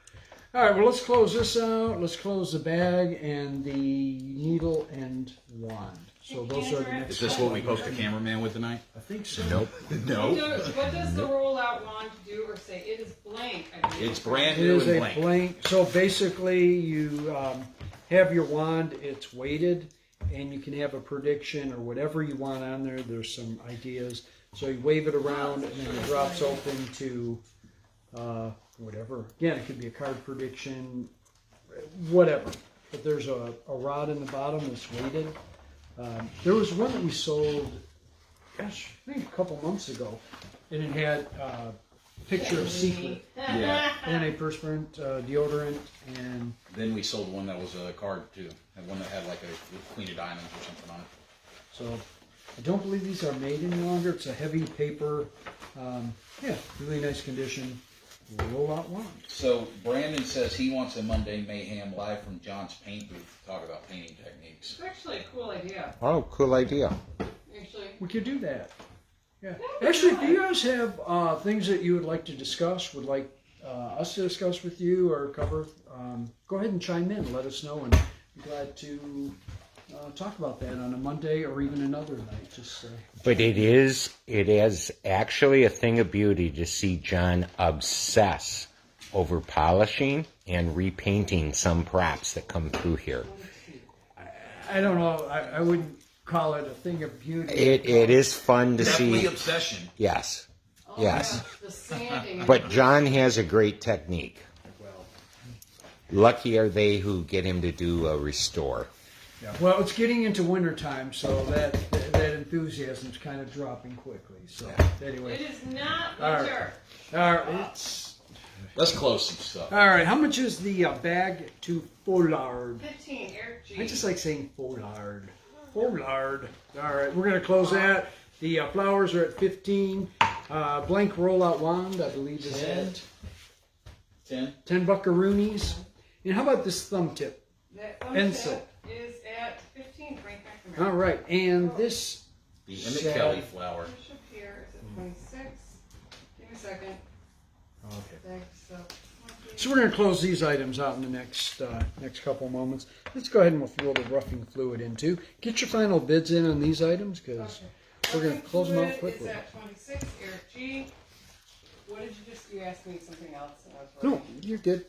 All right, well, let's close this out. Let's close the bag and the needle and wand. So those are the next. Is this what we poke the cameraman with tonight? I think so. Nope. No. What does the rollout wand do or say? It is blank. I believe. It's brand It new is and a blank. blank. So basically, you have your wand. It's weighted, and you can have a prediction or whatever you want on there. There's some ideas. So you wave it around, and then it drops open to whatever. Again, it could be a card prediction, whatever. But there's a rod in the bottom that's weighted. There was one that we sold, gosh, I think a couple months ago, and it had a picture of Secret. Yeah. Antiperspirant, deodorant, and Then we sold one that was a card too, and one that had like a Queen of Diamonds or something on it. so I don't believe these are made any longer. It's a heavy paper, yeah, really nice condition. Roll-out wand. So Brandon says he wants a Monday Mayhem live from John's paint booth to talk about painting techniques. It's actually a cool idea. Oh, cool idea. Actually, We could do that. Yeah. Actually, if you guys have things that you would like to discuss, would like us to discuss with you or cover, go ahead and chime in. Let us know, and be glad to talk about that on a Monday or even another night. Just But it is actually a thing of beauty to see John obsess over polishing and repainting some props that come through here. I don't know. I wouldn't call it a thing of beauty. It is fun to Definitely see. obsession. Yes. oh Yes. my gosh, the sanding. But John has a great technique. Lucky are they who get him to do a restore. Yeah. Well, it's getting into wintertime, so that enthusiasm's kind of dropping quickly. So It anyway, is not All right. winter. all right, it's Let's close some stuff. all right. How much is the bag to Foulard? 15, Eric G. I just like saying Foulard. Foulard. All right, we're gonna close that. The flowers are at 15. Blank rollout wand, I believe, is at 10. 10 buckaroonies. And how about this thumb tip? That thumb Pencil. tip is at 15, Frank McNamara. All right, and this. The Emmett Sad. Kelly flower. Bishop here is at 26. Give me a second. Okay. Next up, 20. So we're going to close these items out in the next couple moments. Let's go ahead and we'll throw the roughing fluid into. Get your final bids in on these items because Okay. we're going to close them out Fluid quickly. is at 26, Eric G. What did you just, you asked me something else and I was No, writing. you're good.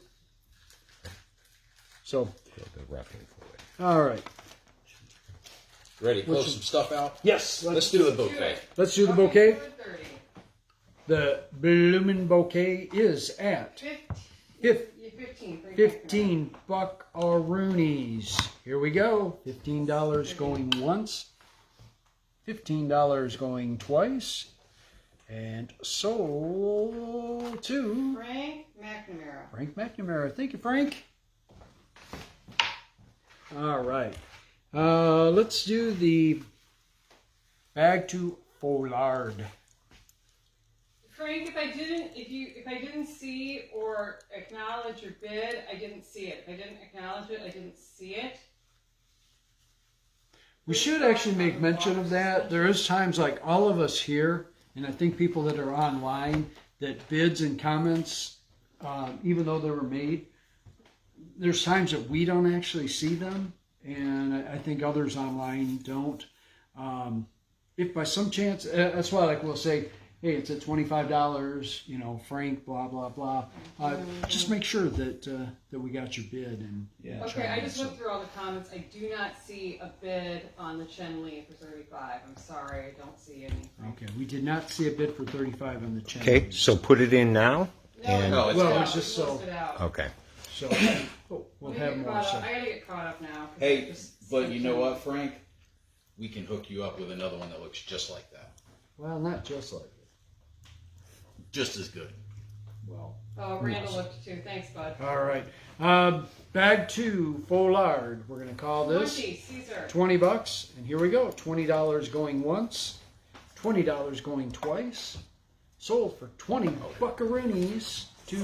So, The roughing fluid. all right. Ready to close some stuff out? Yes, Let's do the Do bouquet. it. let's do the Roughing bouquet. fluid, 30. The bloomin' bouquet is at 15, Fif- yeah, 15, Frank 15 buckaroonies. Here we go. $15 going once. $15 going twice. And sold to McNamara. Frank McNamara. Frank McNamara. Thank you, Frank. All right. Let's do the bag to Foulard. Frank, if I didn't see or acknowledge your bid, I didn't see it. If I didn't acknowledge it, I didn't see it. We should actually make mention of that. There is times like all of us here, and I think people that are online, that bids and comments, even though they were made, there's times that we don't actually see them, and I think others online don't. If by some chance, that's why like we'll say, hey, it's at $25, you know, Frank, blah, blah, blah. Just make sure that we got your bid and Okay, I just looked through all the comments. I do not see a bid on the Chen Li for 35. I'm sorry, I don't see any. Okay, we did not see a bid for 35 on the Chen. Okay, so put it in now. And- No, it's Well, got- it's just so. Listed out. Okay. So we'll Let me have get more. caught So. up. I gotta get caught up now. 'cause I Hey, just but spent you know time- what, Frank? We can hook you up with another one that looks just like that. Well, not just like it. Just as good. Well. Oh, Randall looked too. Thanks, bud. All right. Bag 2, Foulard. We're going to call this 20, Caesar. $20. And here we go. $20 going once. $20 going twice. Sold for 20 buckaroonies to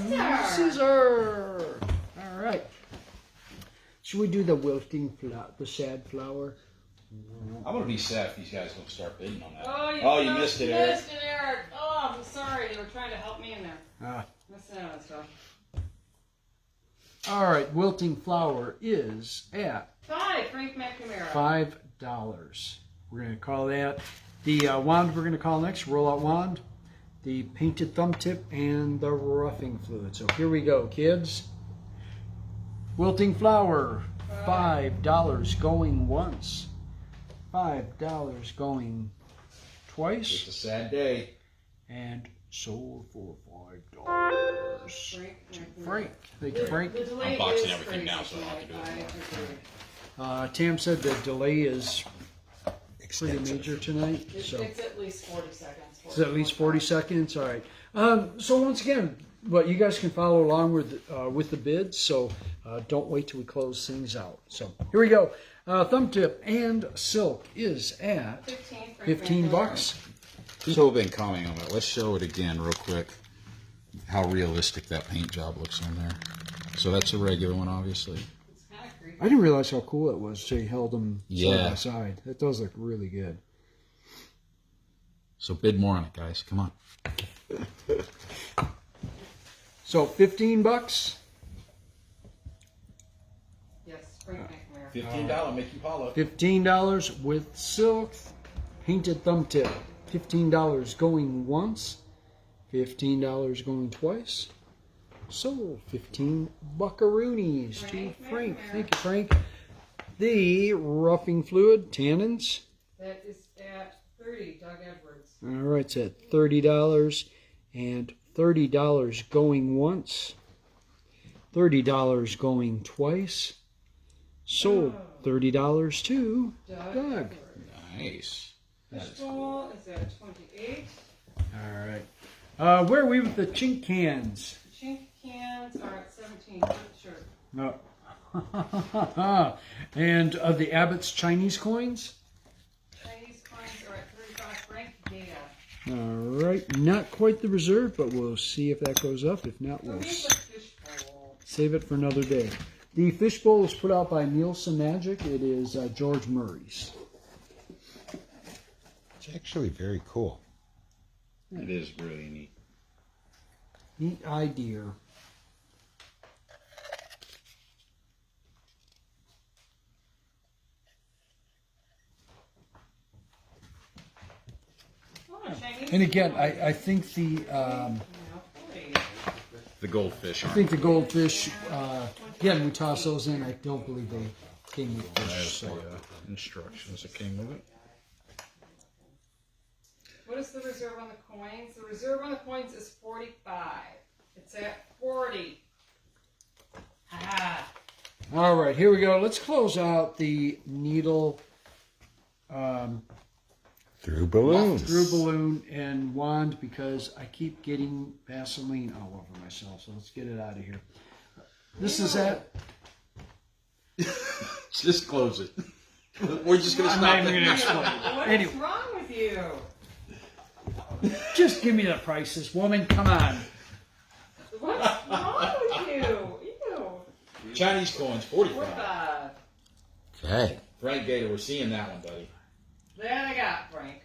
Caesar. All right. Should we do the wilting flower, the sad flower? I'm gonna be sad if these guys don't start bidding on that. Oh, you missed it, Eric. Missed it, Eric. Oh, I'm sorry. They were trying to help me in there. Ah. Missing out on stuff. All right. Wilting flower is at 5, Frank McNamara. $5. We're going to call that. The wand we're going to call next, rollout wand, the painted thumb tip, and the roughing fluid. So here we go, kids. Wilting flower, $5 going once. $5 going It's twice. a sad day. And sold for $5. Frank McNamara. Frank. Thank you, Frank. The delay I'm boxing is everything crazy now, so I don't have to do it tonight. tomorrow. I agree. Tam said the delay is pretty major tonight. It's, So. it's at least 40 seconds. It's at least 40 seconds. All right. So once again, but you guys can follow along with the bids. So don't wait till we close things out. So here we go. Thumb tip and silk is at 15, Frank 15 McNamara. bucks. People have been commenting on that. Let's show it again real quick. How realistic that paint job looks on there. So that's a regular one, obviously. It's kind of creepy. I didn't realize how cool it was. So you held them side Yeah. by side. That does look really good. So bid more on it, guys. Come on. So 15 bucks. Yes, Frank McNamara. $15 make you holla. $15 with silk painted thumb tip. $15 going once. $15 going twice. Sold 15 buckaroonies to Frank Frank. McNamara. Thank you, Frank. The roughing fluid, tannins. That is at 30, Doug Edwards. All right, it's at $30 and $30 going once. $30 going twice. Sold $30 to Doug. Doug. Edwards. Nice. Fishbowl is at 28. All right. Where are we with the chink cans? Chink cans are at 17. Sure. No. And of the Abbott's Chinese coins? Chinese coins are at 35. Frank Data. All right. Not quite the reserve, but we'll see if that goes up. If not, So we'll here's the fishbowl. save it for another day. The fishbowl is put out by Nielsen Magic. It is George Murray's. It's actually very cool. It is really neat. Neat idea. Oh, Chinese And again, coins. I think the No, 40. The goldfish. I think the goldfish. Again, we toss those in. I don't believe they came with fish. So. Instructions that came with it. What is the reserve on the coins? The reserve on the coins is 45. It's at 40. Ah. All right, here we go. Let's close out the needle Through balloons. through balloon and wand because I keep getting Vaseline all over myself. So let's get it out of here. This is at. Just close it. We're just gonna I'm stop not even it. going to explain. What is Anyway, wrong with you? just give me the prices, woman. Come on. What's wrong with you? Ew. Chinese coins, 45. 45. Okay. Frank Gator, we're seeing that one, buddy. That I got, Frank.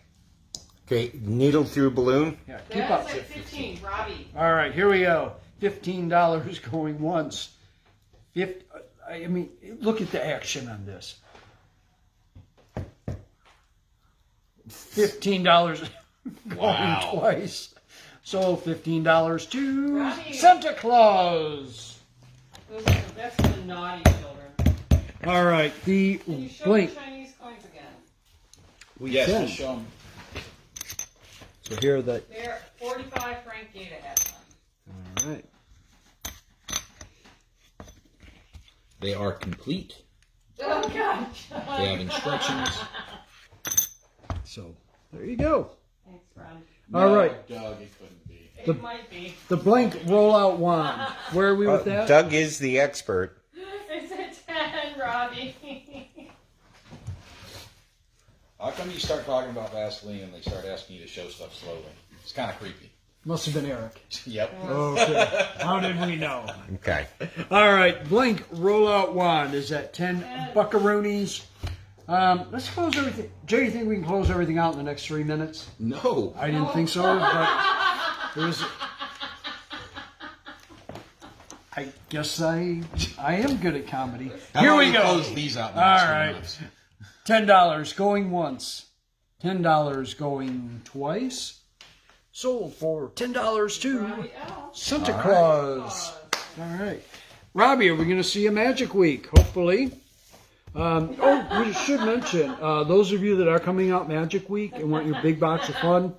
Okay, needle through balloon. Yeah, keep up. That's at 15. Robbie. All right, here we go. $15 going once. I mean, look at the action on this. $15 Wow. Going twice. Sold $15 to Robbie. Santa Claus. That's for the naughty children. All right, the Can you show blink. the Chinese coins again? Yes, can. we'll show 'em. So here are the. They're 45 franc Gata has them. All right. They are complete. Oh, God. They have instructions. So there you go. Thanks, Ron. All right. Doug, it couldn't be. It might be. The blank rollout wand. Where are we with that? Doug is the expert. It's a 10, Robbie. How come you start talking about Vaseline and they start asking you to show stuff slowly? It's kind of creepy. Must have been Eric. Yep. Okay. How did we know? Okay. All right, blank rollout wand is at 10 buckaroonies. Let's close everything. Jay, you think we can close everything out in the next 3 minutes? No. I didn't think so, but there's. I guess I am good at comedy. How Here about we you go. close these out in the All next few right. minutes? $10 going once. $10 going twice. Sold for $10 to Robbie L. Santa Claus. All right. Robbie, are we going to see a Magic Week? Hopefully. We should mention, those of you that are coming out Magic Week and want your big box of fun,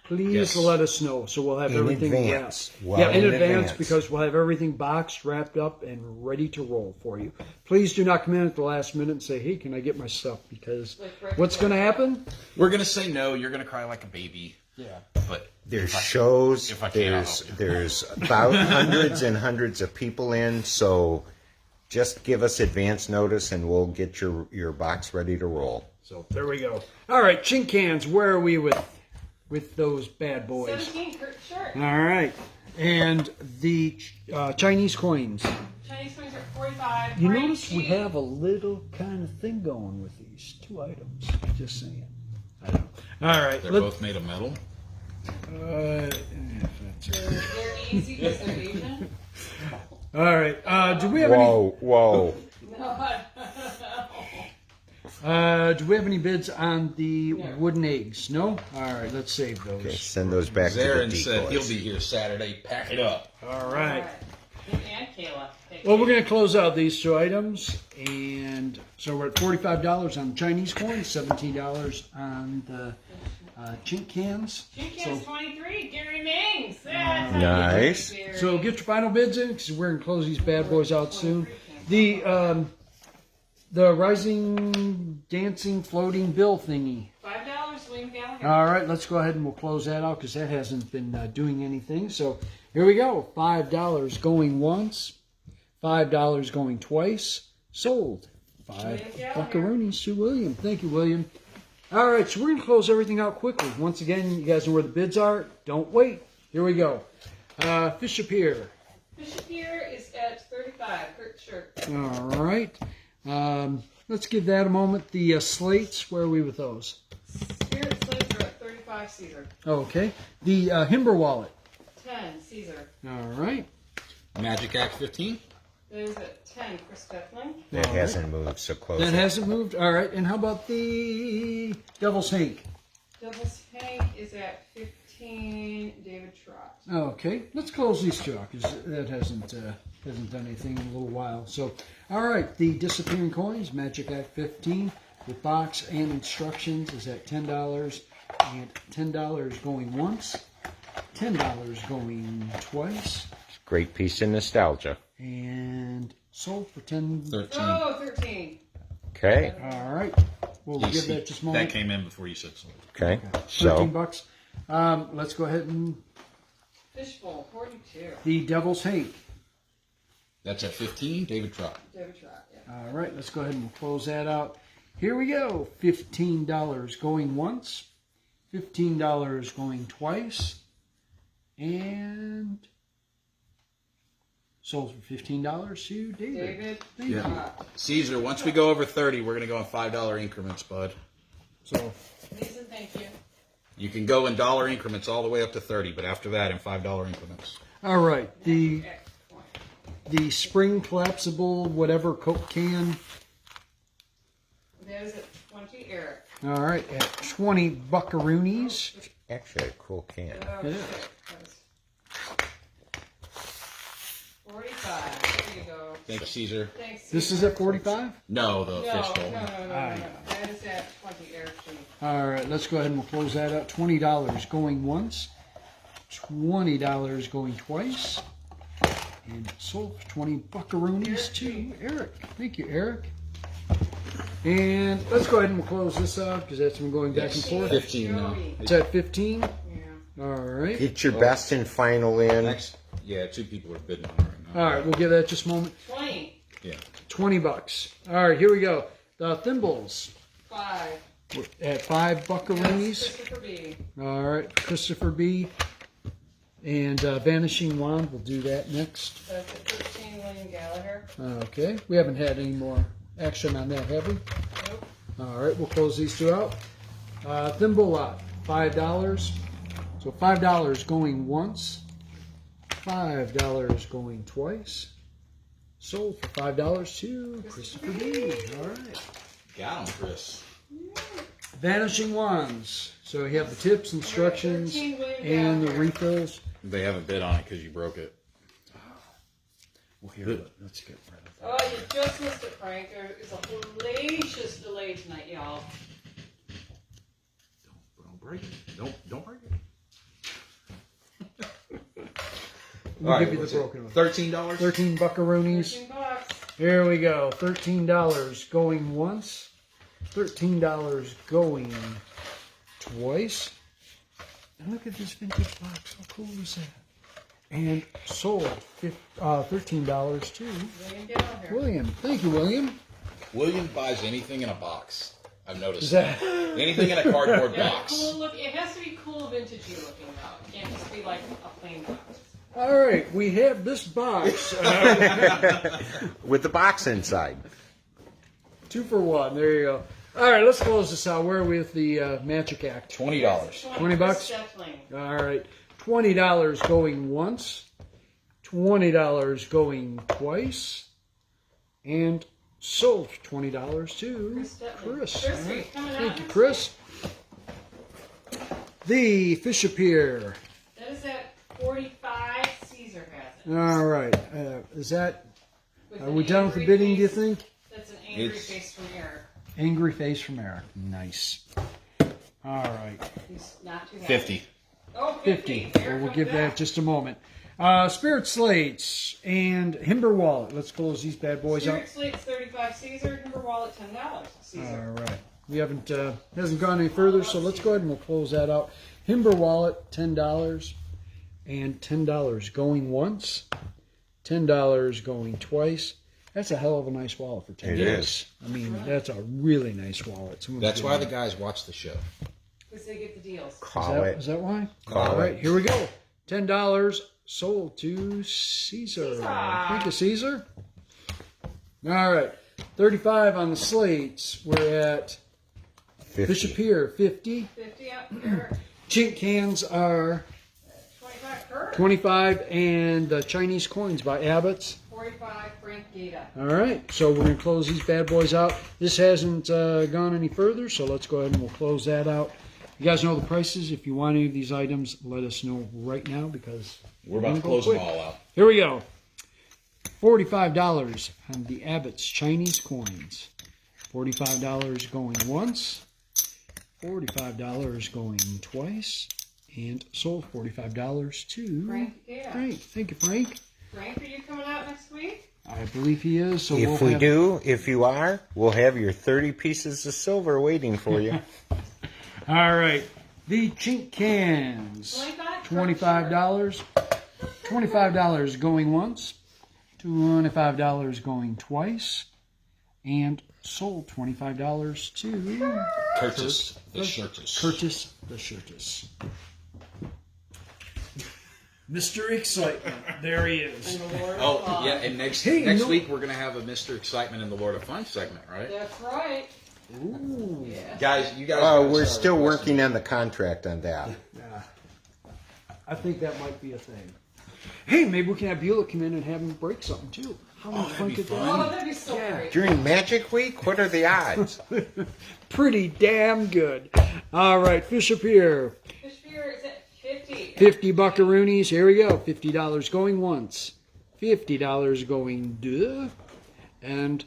please Yes. let us know. So we'll have In everything advance. wrapped. Well, yeah, in in advance, advance. because we'll have everything boxed, wrapped up, and ready to roll for you. Please do not come in at the last minute and say, hey, can I get my stuff? Because what's going to happen? We're going to say no. You're going to cry like a baby. Yeah. But There's shows. if I can, I'll There's help. there's about hundreds and hundreds of people in. So just give us advance notice, and we'll get your box ready to roll. So there we go. All right, Chink Cans, where are we with those bad boys? 17, Kurt Short. All right, and the Chinese coins. Chinese coins are 45. You franc notice we cheap. have a little kind of thing going with these two items. Just saying. I know. All right. they're both made of metal. They're easy because they're Asian. all right. Do we have any? Whoa. Do we have any bids on the wooden eggs? No. All right. Let's save those. Okay, send those back Zarin to the said he'll decoys. be here Saturday. Pack it up. All right. And Kayla. Well, we're going to close out these two items, and so we're at $45 on Chinese coins, $17 on the Chink cans. Chinky 23, Gary Mings. Nice. So get your final bids in because we're going to close these bad boys out soon. The rising, dancing, floating bill thingy. $5, William Gallagher. All right, let's go ahead and we'll close that out because that hasn't been doing anything. So here we go. $5 going once, $5 going twice. Sold. William Gallagher. Buckaroonies to William. Thank you, William. All right, so we're going to close everything out quickly. Once again, you guys know where the bids are. Don't wait. Here we go. Fisher Pier. Bishop here is at 35, Kurt Shirt. All right. Let's give that a moment. The slates, where are we with those? Spirit slates are at 35, Caesar. Okay. The Himber wallet. 10, Caesar. All right. Magic Act 15. That is at 10, Chris Steffling. That hasn't moved, so close That it. hasn't moved. All right. And how about the Devil's Hank? Devil's Hank is at 15, David Trott. Okay. Let's close these two out because that hasn't done anything in a little while. So, all right. The Disappearing Coins, Magic Act 15, with box and instructions is at $10 and $10 going once, $10 going twice, Great piece of nostalgia. and sold for 10. 13. Oh, 13. Okay. All right. We'll You give see, that just a moment. that came in before you said so. Okay. 13 So bucks. Let's go ahead and Fishbowl, 42. the Devil's Hank. That's at 15. David Trott. David Trott, yeah. All right. Let's go ahead and we'll close that out. Here we go. $15 going once, $15 going twice, and sold for $15 to David. David Thank you. Trott. Caesar, once we go over 30, we're going to go in $5 increments, bud. So Lisa, thank you. You can go in dollar increments all the way up to 30, but after that in $5 increments. all right. The Excellent. spring collapsible whatever Coke can. That is at 20, Eric. All right, at 20 buckaroonies. Actually, a cool can. Oh, Yeah. shit. That was 45. There you go. Thank you, Caesar. Thanks. This is Caesar. at 45? No, the No, fish no, bowl. no, no, no, no. Alright. That is at 20 air cheap. All right, let's go ahead and we'll close that up. $20 going once, $20 going twice, and sold for 20 buckaroonies to Eric. Thank you, Eric. And let's go ahead and we'll close this up because that's been going back and forth. 15 now. Joey. It's at 15. Yeah. All right. Get your best and final in. Next, yeah, 2 people are bidding on it right now. All right, we'll give that just a moment. 20. Yeah. 20 bucks. All right, here we go. The thimbles 5. at 5 buckaroonies. Christopher B. All right, Christopher B. And Vanishing Wand, we'll do that next. That's at 13. William Gallagher. Okay, we haven't had any more action on that, have we? Nope. All right, we'll close these two out. Thimble lot, $5. So $5 going once, $5 going twice. Sold for $5 to Christopher B. All right. Got him, Chris. Vanishing Wands. So you have the tips, instructions, 13 William and the Gallagher. refills. They haven't bid on it because you broke it. Well, here, let's get rid of that. Oh, you just missed it, Frank. There is a hellacious delay tonight, y'all. Don't break it. Don't break it. We'll give you the broken one. $13? 13 buckaroonies. 13 bucks. Here we go. $13 going once. $13 going twice. And look at this vintage box. How cool is that? And sold $13 to William Gallagher. William. Thank you, William. William buys anything in a box. I've noticed. Is that Anything in a cardboard Yeah, box. cool look. It has to be cool, vintagey looking though. It can't just be like a plain box. all right? We have this box. With the box inside. 2 for 1. There you go. All right, let's close this out. Where are we with the Magic Act? $20. 20 bucks? Settling. All right, $20 going once, $20 going twice, and sold for $20 to Chris Detman. Chris. Chris, All are you right. coming out Thank you, next Chris. The Fish Appear. That is at 45. Caesar has it. All right, is that? With Are an we done with the angry bidding? Do you face. think? That's an angry It's- face from Eric. Angry face from Eric. Nice. All right. He's not too happy. 50. Oh, 50. 50. Well, we'll give that just a moment. Spirit Slates and Himber Wallet. Let's close these bad boys out. Spirit Slate's 35. Caesar. Timber Wallet $10. Caesar. All right. We haven't hasn't gone any further, so let's go ahead and we'll close that out. Himber Wallet, $10, and $10 going once, $10 going twice. That's a hell of a nice wallet for $10. It is. I mean, that's a really nice wallet. Someone's That's getting why it. the guys watch the show. Because they get the deals. Call it. Is that why? Call All right, it. here we go. $10 sold to Caesar. Caesar. Thank you, Caesar. All right, 35 on the slates. We're at 50. Bishop Pier, 50. 50 up. Eric. Chink cans are 25. Kurt. 25, and the Chinese coins by Abbott's. 45. Frank Gata. All right, so we're going to close these bad boys out. This hasn't gone any further, so let's go ahead and we'll close that out. You guys know the prices. If you want any of these items, let us know right now because We're about to go close quick. them all out. Here we go. $45 on the Abbott's Chinese coins. $45 going once. $45 going twice. And sold $45 to Frank Gata. Frank. Thank you, Frank. Frank, are you coming out next week? I believe he is. So If we'll we have, do, if you are, we'll have your 30 pieces of silver waiting for you. All right. The Chink cans. $25. $25 going once. $25 going twice. And sold $25 to Curtis the Shirtus. Curtis the Shirtus. Mr. Excitement. There he is. And the Lord of Oh, Fun. yeah, and next Hey, no- week we're going to have a Mr. Excitement in the Lord of Fun segment, right? That's right. Ooh. Yeah. Guys, you guys. Oh, gotta we're start still requesting. working on the contract on that. Yeah. I think that might be a thing. Hey, maybe we can have Beulah come in and have him break something too. How much that'd fun be could fun. Oh, that that'd be so Yeah. great. During Magic Week, what are the odds? be? Pretty damn good. All right, Fish Up here. Fish Fear Hey. 50 buckaroonies. Here we go. $50 going once. $50 going duh. And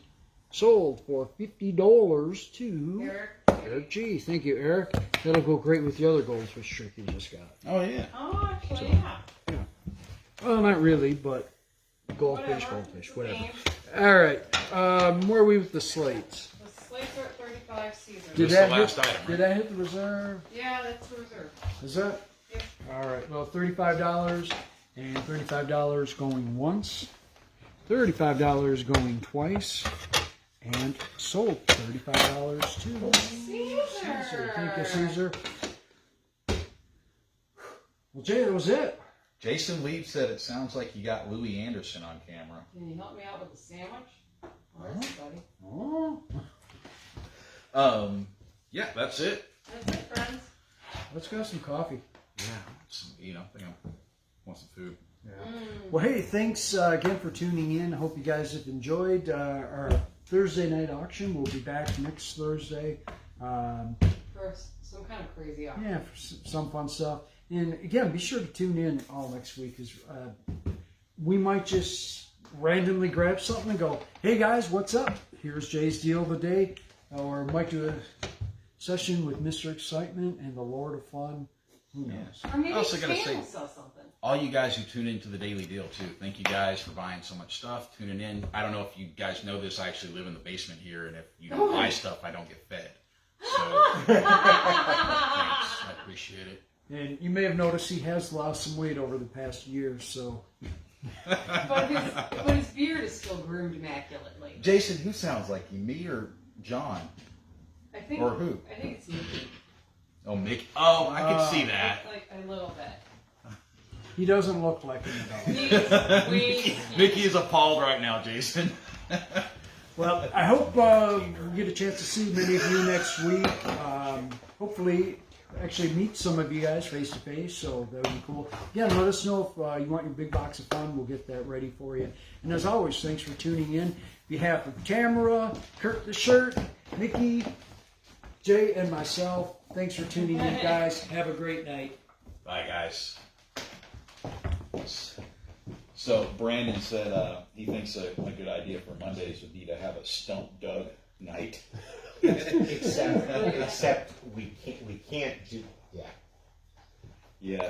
sold for $50 to Eric. Eric G. Thank you, Eric. That'll go great with the other goldfish trick you just got. Oh yeah. Oh, actually, yeah. Well, not really, but goldfish, whatever. Same. All right. Where are we with the slates? The slates are at 35 Caesar. This is the last hit, item, right? Did I hit the reserve? Yeah, that's the reserve. Is that? Yep. All right. Well, $35 and $35 going once, $35 going twice, and sold $35 to Caesar. Thank you, Caesar. Well, Jay, that was it. Jason Lee said it sounds like you got Louis Anderson on camera. Can you help me out with the sandwich? All right, buddy. Oh, Yeah, that's it. That's it, friends. let's go some coffee. Yeah. I think I want some food. Well, hey, thanks again for tuning in. I hope you guys have enjoyed our Thursday night auction. We'll be back next Thursday. For some kind of crazy offer. Yeah, for some fun stuff. And again, be sure to tune in all next week because we might just randomly grab something and go, hey guys, what's up? Here's Jay's deal of the day. Or might do a session with Mr. Excitement and the Lord of Fun. Who knows? Or maybe I also gotta Stan say- will sell something. All you guys who tune into the Daily Deal too, thank you guys for buying so much stuff, tuning in. I don't know if you guys know this, I actually live in the basement here, and if you don't buy stuff, I don't get fed. So, thanks. I appreciate it. And you may have noticed he has lost some weight over the past year, so. But his beard is still groomed immaculately. Jason, who sounds like you, me or John? I think. Or who? I think it's Mickey. Oh, Mickey. Oh, I can see that. Like a little bit. He doesn't look like him at all. He's Mickey is appalled right now, Jason. Well, I hope we get a chance to see many of you next week. Hopefully, actually meet some of you guys face to face, so that would be cool. Yeah, let us know if you want your big box of fun. We'll get that ready for you. And as always, thanks for tuning in. On behalf of Tamara, Kurt the Shirt, Mickey, Jay, and myself, thanks for tuning in, guys. Have a great night. Bye, guys. So Brandon said he thinks a good idea for Mondays would be to have a Stump Doug night. Except we can't do. Yeah. Yeah.